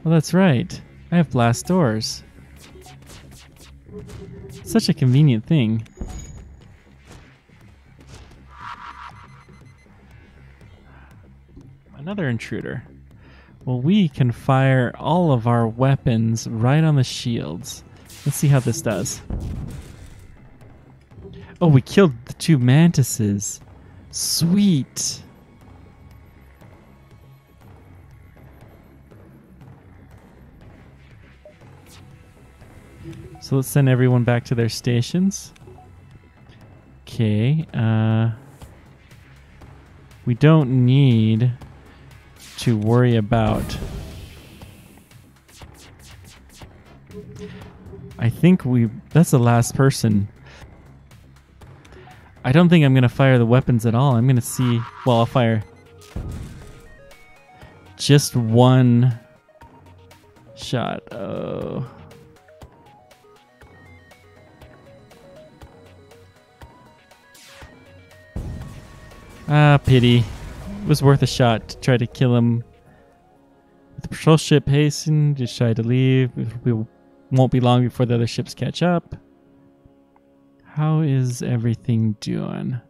Well, that's right. I have blast doors. Such a convenient thing. Another intruder. Well, we can fire all of our weapons right on the shields. Let's see how this does. Oh, we killed the two mantises. Sweet. So let's send everyone back to their stations. Okay. We don't need to worry about... I think that's the last person. I don't think I'm going to fire the weapons at all. I'm going to see... Well, I'll fire just one shot. Oh. Ah, pity. It was worth a shot to try to kill him. The patrol ship hastened, just tried to leave. We won't be long before the other ships catch up. How is everything doing?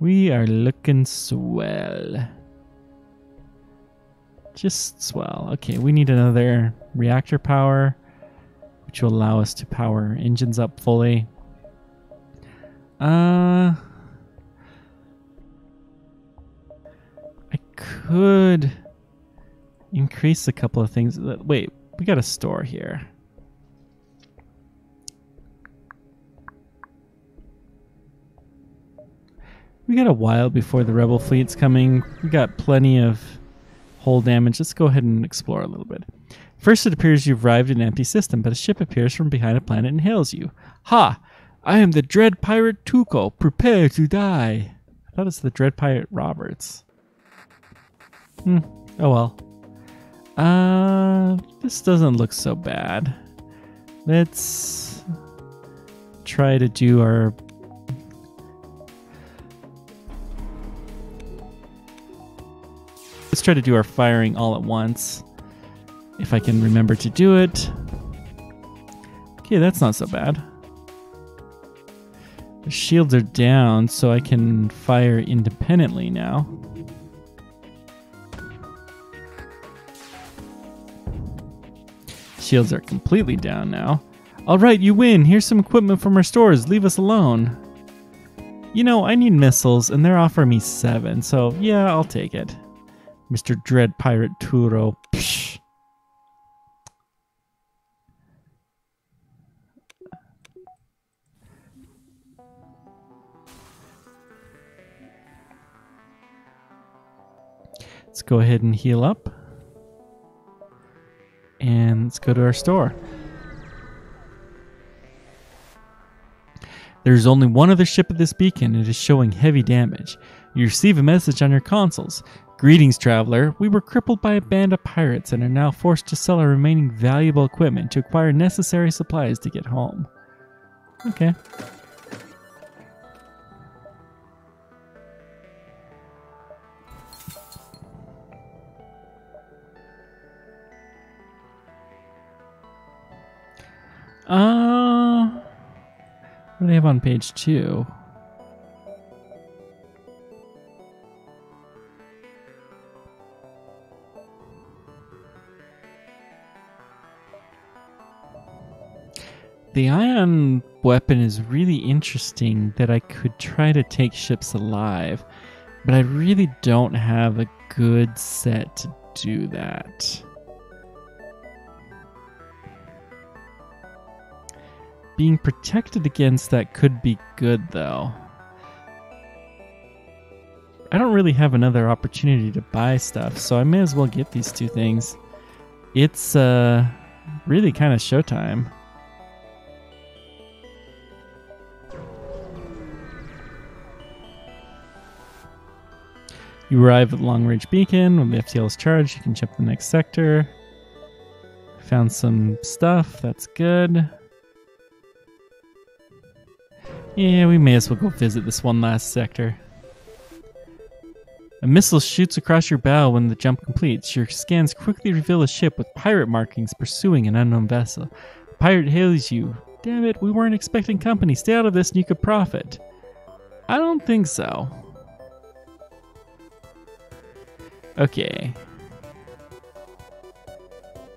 We are looking swell. Just swell. Okay, we need another reactor power, which will allow us to power engines up fully. I could increase a couple of things. Wait, we got a store here. We got a while before the rebel fleet's coming. We got plenty of hull damage. Let's go ahead and explore a little bit. First, it appears you've arrived in an empty system, but a ship appears from behind a planet and hails you. Ha! I am the Dread Pirate Tuco. Prepare to die. I thought it's the Dread Pirate Roberts. Oh well. This doesn't look so bad. Let's try to do our... Let's try to do our firing all at once. If I can remember to do it. Okay, that's not so bad. The shields are down, so I can fire independently now. Shields are completely down now. Alright, you win! Here's some equipment from our stores. Leave us alone. You know, I need missiles, and they're offering me 7, so yeah, I'll take it. Mr. Dread Pirate Turo. Psh. Let's go ahead and heal up. And let's go to our store. There's only one other ship at this beacon. It is showing heavy damage. You receive a message on your consoles. Greetings, traveler. We were crippled by a band of pirates and are now forced to sell our remaining valuable equipment to acquire necessary supplies to get home. Okay. What do they have on page 2? The ion weapon is really interesting that I could try to take ships alive, but I really don't have a good set to do that. being protected against that could be good, though. I don't really have another opportunity to buy stuff, so I may as well get these two things. It's really kind of showtime. You arrive at the long-range beacon. When the FTL is charged, you can jump to the next sector. Found some stuff. That's good. Yeah, we may as well go visit this one last sector. A missile shoots across your bow when the jump completes. Your scans quickly reveal a ship with pirate markings pursuing an unknown vessel. The pirate hails you. Damn it, we weren't expecting company. Stay out of this and you could profit. I don't think so. Okay.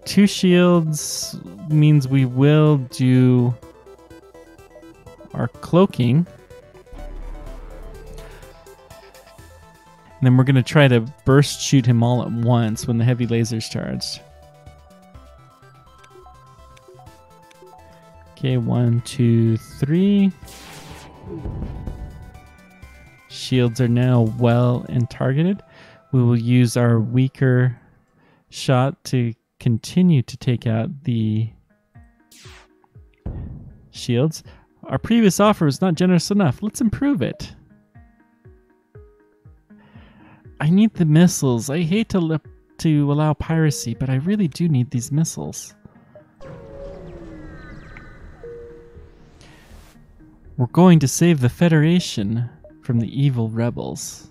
2 shields means we will do our cloaking. And then we're going to try to burst shoot him all at once when the heavy laser's charged. Okay, 1, 2, 3. Shields are now well and targeted. We will use our weaker shot to continue to take out the shields. Our previous offer was not generous enough. Let's improve it. I need the missiles. I hate to allow piracy, but I really do need these missiles. We're going to save the Federation from the evil rebels.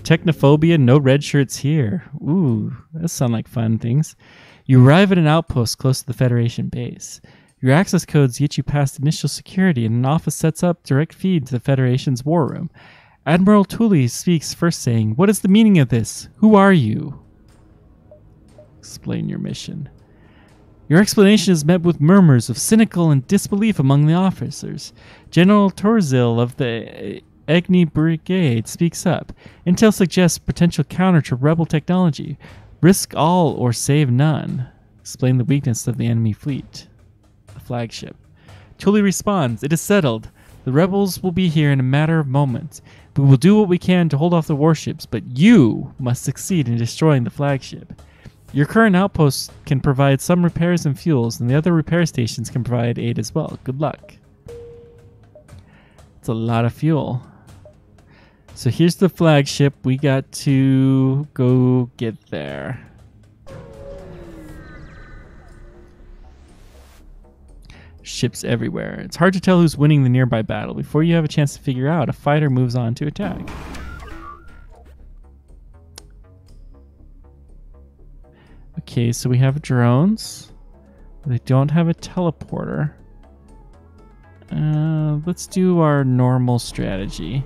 Technophobia, no red shirts here. Ooh, that sound like fun things. You arrive at an outpost close to the Federation base. Your access codes get you past initial security and an office sets up direct feed to the Federation's war room. Admiral Tully speaks first saying, "What is the meaning of this? Who are you?" Explain your mission. Your explanation is met with murmurs of cynical and disbelief among the officers. General Torzil of the Agni Brigade speaks up. Intel suggests potential counter to rebel technology. Risk all or save none. Explain the weakness of the enemy fleet. The flagship. Tully responds, "It is settled. The rebels will be here in a matter of moments. We will do what we can to hold off the warships, but you must succeed in destroying the flagship. Your current outposts can provide some repairs and fuels, and the other repair stations can provide aid as well. Good luck." It's a lot of fuel. So here's the flagship. We got to go get there. Ships everywhere. It's hard to tell who's winning the nearby battle. Before you have a chance to figure out, a fighter moves on to attack. Okay, so we have drones. They don't have a teleporter. Let's do our normal strategy.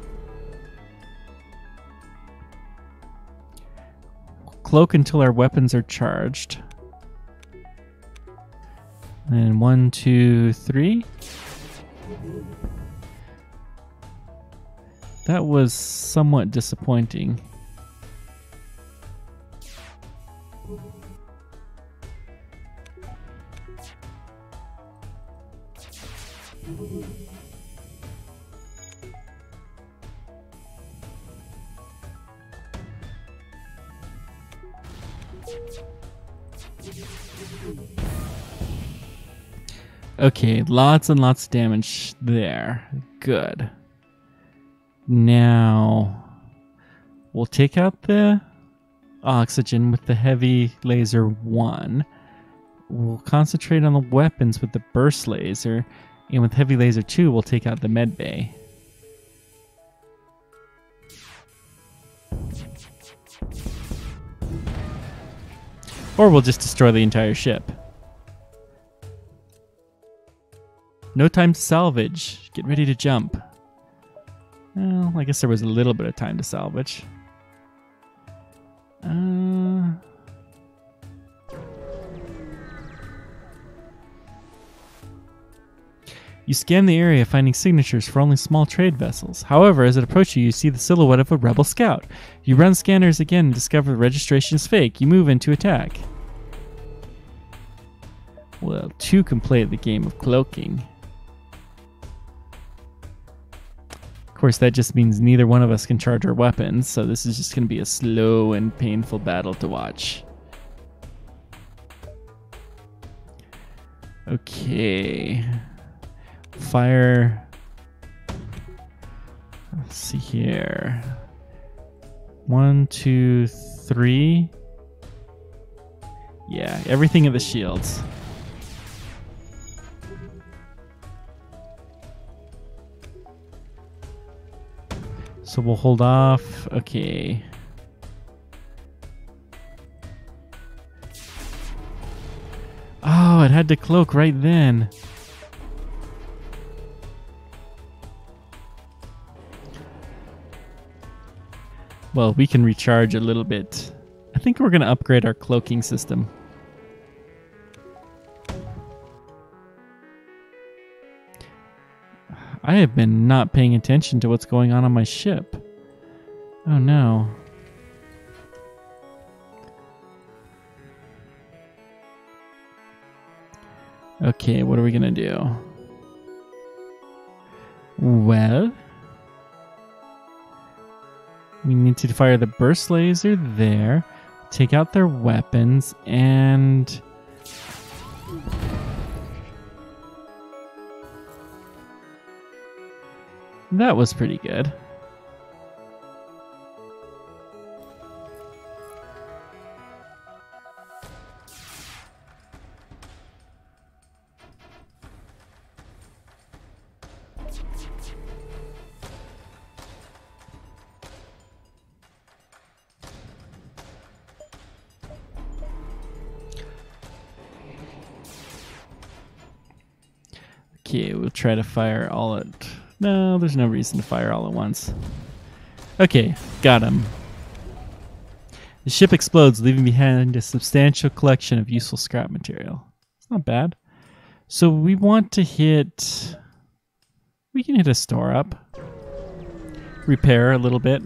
Cloak until our weapons are charged. And 1, 2, 3. That was somewhat disappointing. Okay, lots and lots of damage there. Good. Now, we'll take out the oxygen with the heavy laser 1. We'll concentrate on the weapons with the burst laser. And with heavy laser 2, we'll take out the med bay. Or we'll just destroy the entire ship. No time to salvage. Get ready to jump. Well, I guess there was a little bit of time to salvage. You scan the area, finding signatures for only small trade vessels. However, as it approaches you, you see the silhouette of a rebel scout. You run scanners again and discover the registration is fake. You move in to attack. Well, 2 can play the game of cloaking. Of course, that just means neither one of us can charge our weapons, so this is just going to be a slow and painful battle to watch. Okay. Fire. Let's see here. 1, 2, 3. Yeah, everything in the shields. So we'll hold off. Okay. Oh, it had to cloak right then. Well, we can recharge a little bit. I think we're going to upgrade our cloaking system. I have been not paying attention to what's going on my ship. Oh no. Okay, what are we gonna do? Well, we need to fire the burst laser there, take out their weapons, and that was pretty good. Okay, we'll try to fire all at... No, there's no reason to fire all at once. Okay, got him. The ship explodes, leaving behind a substantial collection of useful scrap material. It's not bad. So we want to hit... We can hit a store up. Repair a little bit.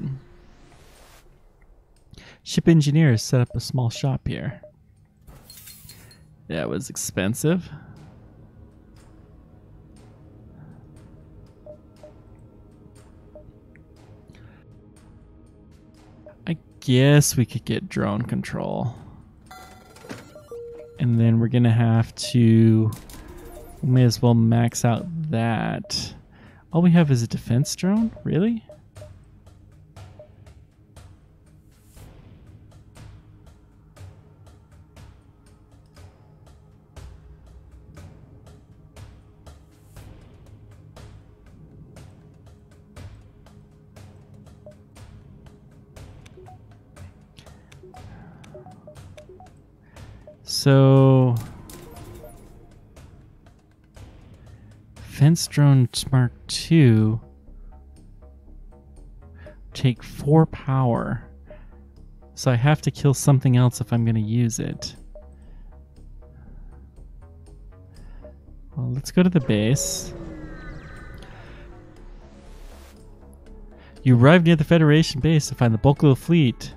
Ship engineers set up a small shop here. That was expensive. I guess we could get drone control. And then we're going to have to... We may as well max out that. All we have is a defense drone? Really? So, Fence Drone Mark II take 4 power. So I have to kill something else if I'm going to use it. Well, let's go to the base. You arrive near the Federation base to find the bulk of the fleet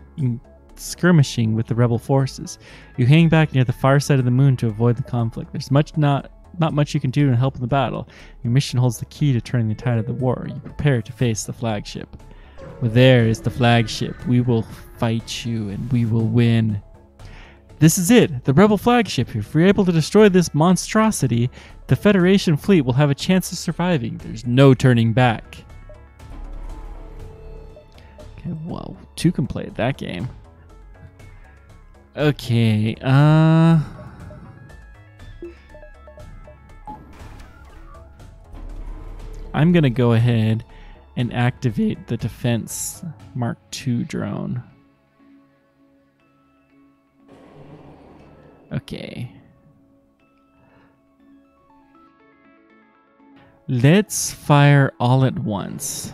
skirmishing with the rebel forces. You hang back near the far side of the moon to avoid the conflict. There's not much you can do to help in the battle. Your mission holds the key to turning the tide of the war. You prepare to face the flagship. Well, there is the flagship. We will fight you and we will win. This is it, the rebel flagship. If we're able to destroy this monstrosity, the Federation fleet will have a chance of surviving. There's no turning back. Okay, well, 2 can play at that game. Okay, I'm gonna go ahead and activate the Defense Mark II drone. Okay. Let's fire all at once.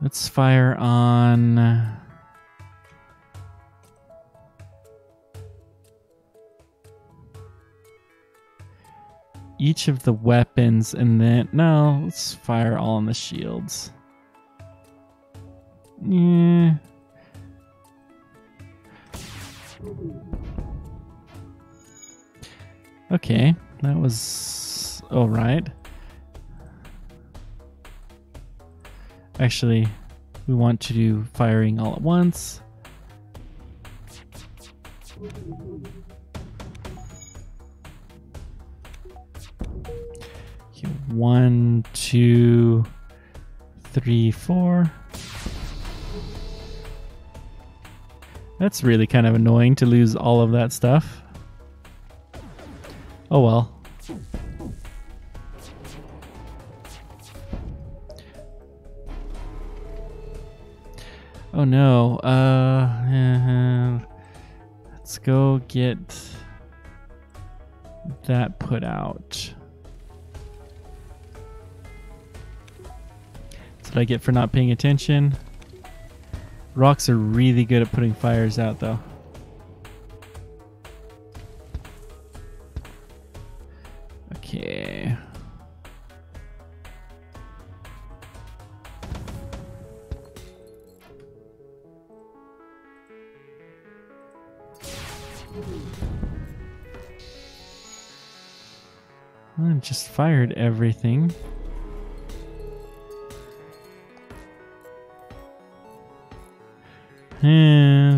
Let's fire on... each of the weapons, and then... No, let's fire all on the shields. Yeah. Okay, that was all right. Actually, we want to do firing all at once. Okay, 1, 2, 3, 4. That's really kind of annoying to lose all of that stuff. Oh well. Oh no. Let's go get that put out. That's what I get for not paying attention. Rocks are really good at putting fires out, though. Okay. I just fired everything.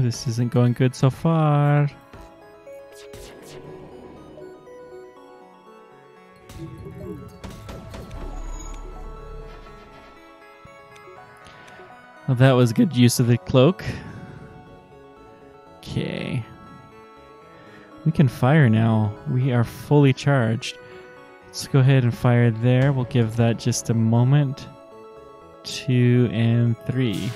This isn't going good so far. Well, that was good use of the cloak. Okay. We can fire now. We are fully charged. Let's go ahead and fire there. We'll give that just a moment. 2 and 3.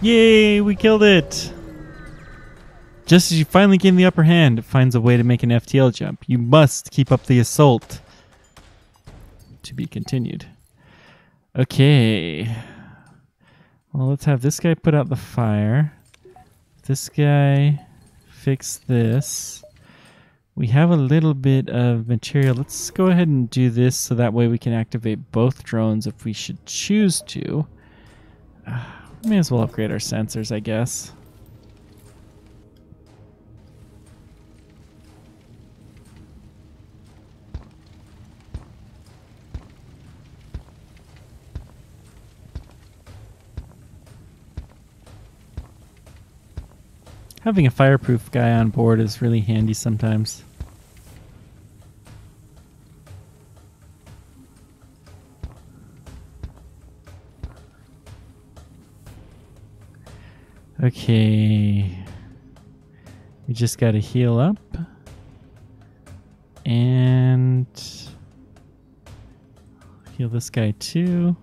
Yay, we killed it! Just as you finally gain the upper hand, it finds a way to make an FTL jump. You must keep up the assault. To be continued. Okay. Well, let's have this guy put out the fire. This guy fix this. We have a little bit of material. Let's go ahead and do this so that way we can activate both drones if we should choose to. May as well upgrade our sensors, I guess. Having a fireproof guy on board is really handy sometimes. Okay, we just got to heal up and heal this guy too.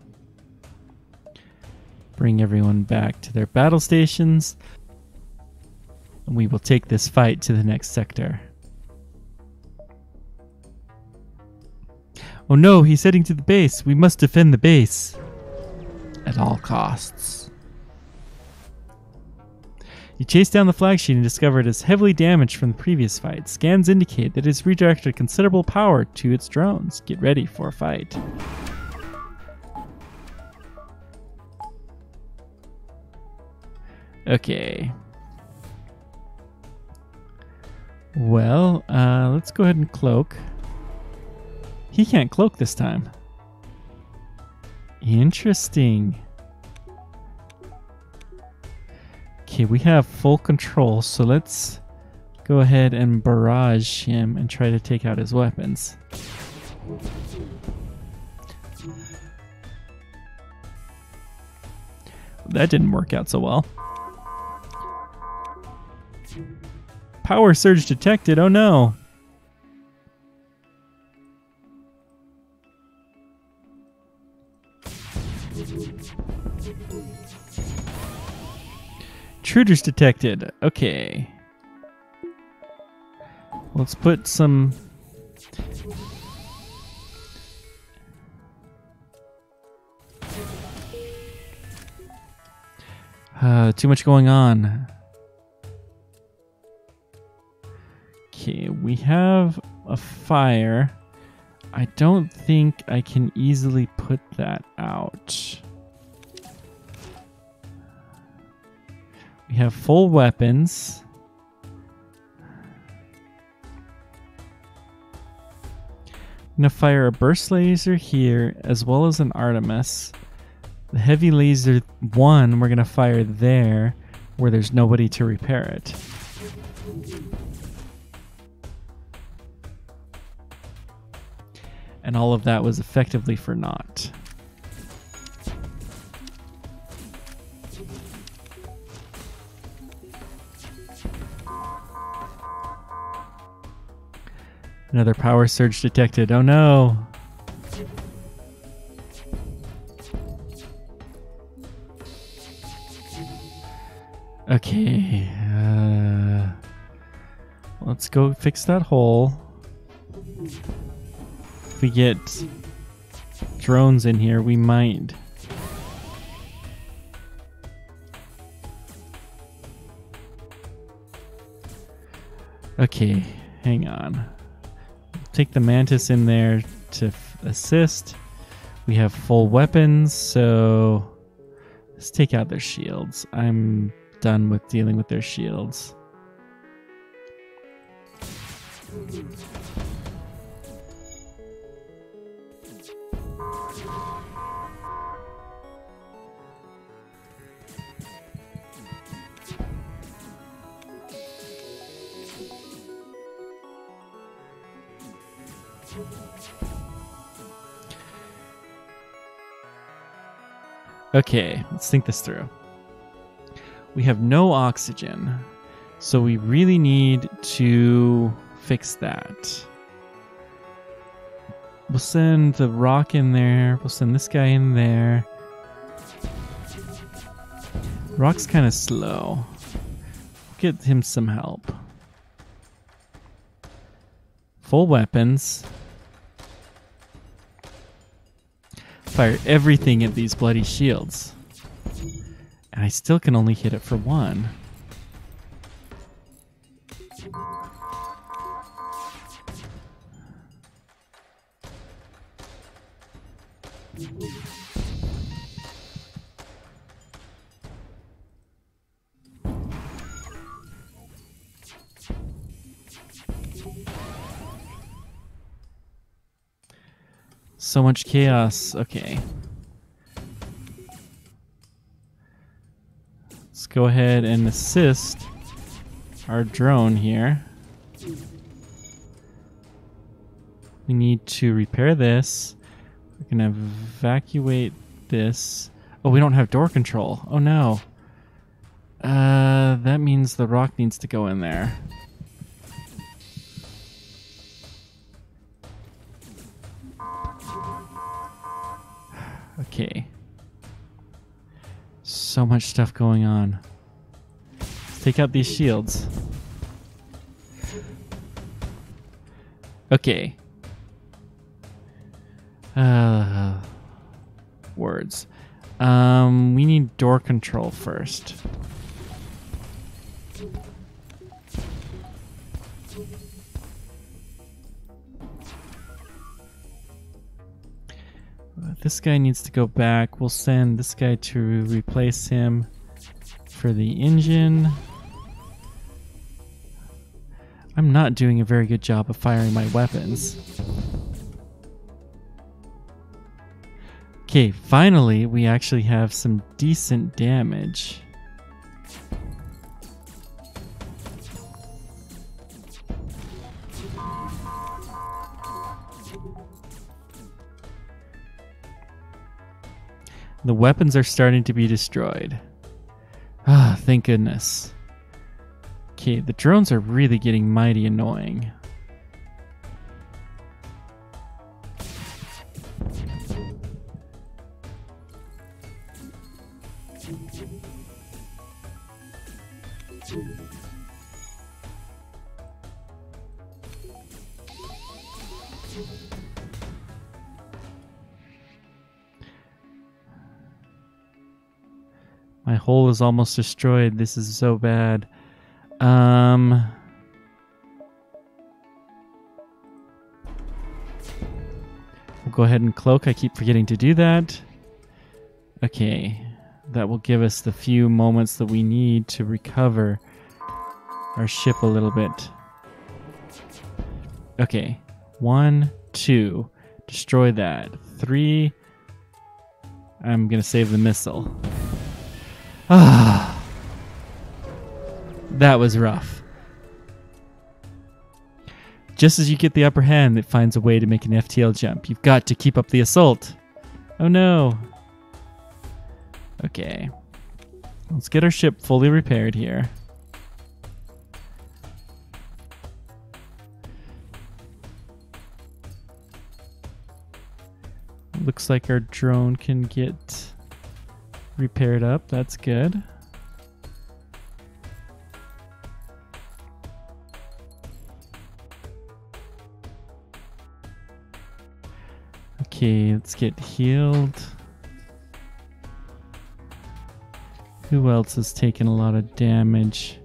Bring everyone back to their battle stations, and we will take this fight to the next sector. Oh no, he's heading to the base. We must defend the base at all costs. You chase down the flag sheet and discover it is heavily damaged from the previous fight. Scans indicate that it has redirected considerable power to its drones. Get ready for a fight. Okay. Well, let's go ahead and cloak. He can't cloak this time. Interesting. Okay, we have full control, so let's go ahead and barrage him and try to take out his weapons. That didn't work out so well. Power surge detected, oh no! Intruders detected. Okay. Let's put some Too much going on. Okay, we have a fire. I don't think I can easily put that out. We have full weapons. I'm going to fire a burst laser here as well as an Artemis. The heavy laser 1 we're going to fire there where there's nobody to repair it. And all of that was effectively for naught. Another power surge detected. Oh no! Okay. Let's go fix that hole. If we get drones in here, we might. Okay, hang on. Take the Mantis in there to assist. We have full weapons, so let's take out their shields. I'm done with dealing with their shields. Okay, let's think this through. We have no oxygen, so we really need to fix that. We'll send the rock in there. We'll send this guy in there. Rock's kind of slow. Get him some help. Full weapons. Fire everything at these bloody shields. And I still can only hit it for 1. So much chaos. Okay. Let's go ahead and assist our drone here. We need to repair this. We're going to evacuate this. Oh, we don't have door control. Oh no. That means the rock needs to go in there. Okay. So much stuff going on. Let's take out these shields. Okay. Words. We need door control first. This guy needs to go back. We'll send this guy to replace him for the engine. I'm not doing a very good job of firing my weapons. Okay, finally we actually have some decent damage. The weapons are starting to be destroyed. Ah, thank goodness. Okay, the drones are really getting mighty annoying. My hull is almost destroyed. This is so bad. We'll go ahead and cloak. I keep forgetting to do that. Okay. That will give us the few moments that we need to recover our ship a little bit. Okay. 1, 2. Destroy that. 3. I'm going to save the missile. Ah. That was rough. Just as you get the upper hand, it finds a way to make an FTL jump. You've got to keep up the assault. Oh no. Okay. Let's get our ship fully repaired here. Looks like our drone can get repaired up. That's good. Okay, let's get healed. Who else has taken a lot of damage?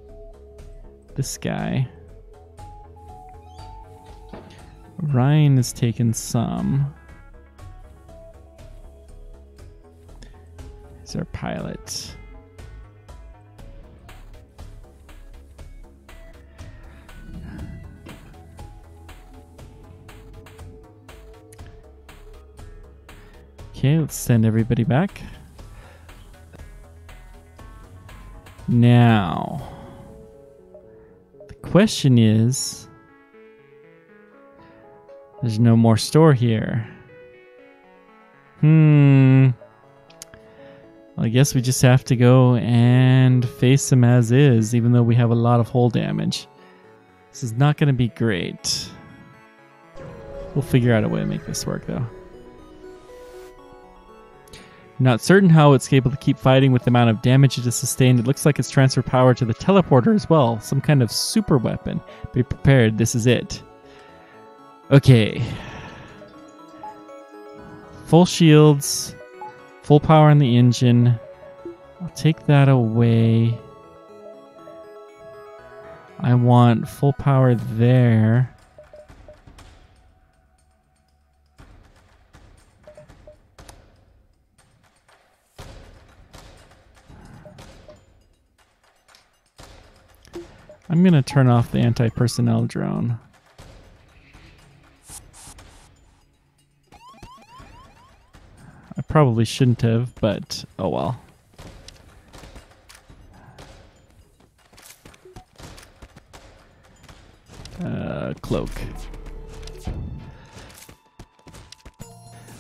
This guy. Ryan has taken some. He's our pilot. Okay, let's send everybody back. Now, the question is, there's no more store here. Well, I guess we just have to go and face him as is, even though we have a lot of hull damage. This is not going to be great. We'll figure out a way to make this work, though. Not certain how it's able to keep fighting with the amount of damage it has sustained. It looks like it's transferred power to the teleporter as well. Some kind of super weapon. Be prepared, this is it. Okay. Full shields. Full power on the engine. I'll take that away. I want full power there. I'm going to turn off the anti-personnel drone. I probably shouldn't have, but oh well. Cloak.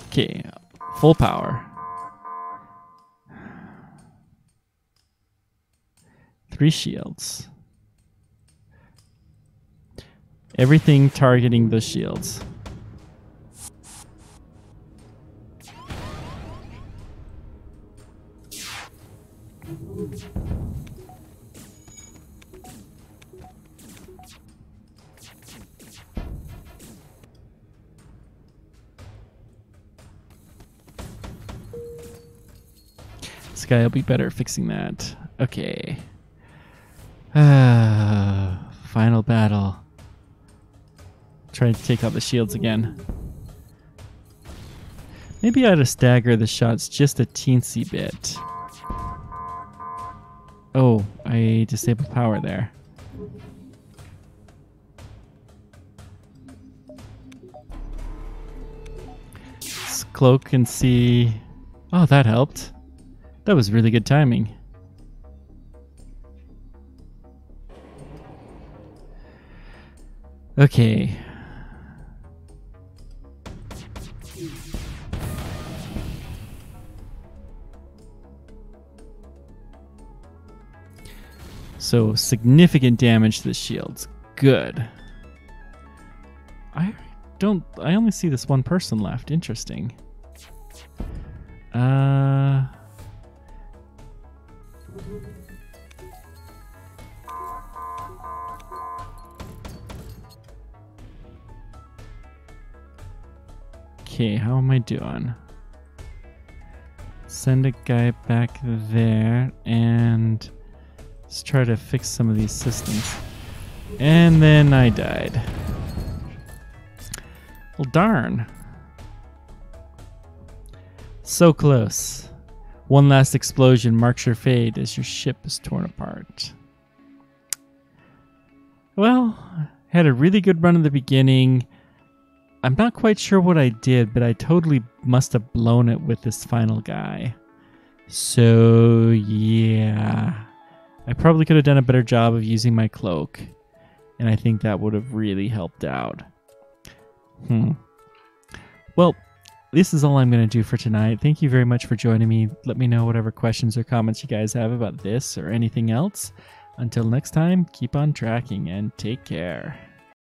Okay, full power. 3 shields. Everything targeting the shields. This guy will be better at fixing that. Okay. Final battle. Try to take out the shields again. Maybe I ought to stagger the shots just a teensy bit. Oh, I disabled power there. Let's cloak and see. Oh, that helped. That was really good timing. Okay. So significant damage to the shields. Good. I only see this one person left. Interesting. Okay, how am I doing? send a guy back there and let's try to fix some of these systems. And then I died. Well, darn. So close. One last explosion marks your fate as your ship is torn apart. Well, I had a really good run in the beginning. I'm not quite sure what I did, but I totally must have blown it with this final guy. So, yeah. I probably could have done a better job of using my cloak. And I think that would have really helped out. Well, this is all I'm going to do for tonight. Thank you very much for joining me. Let me know whatever questions or comments you guys have about this or anything else. Until next time, keep on tracking and take care.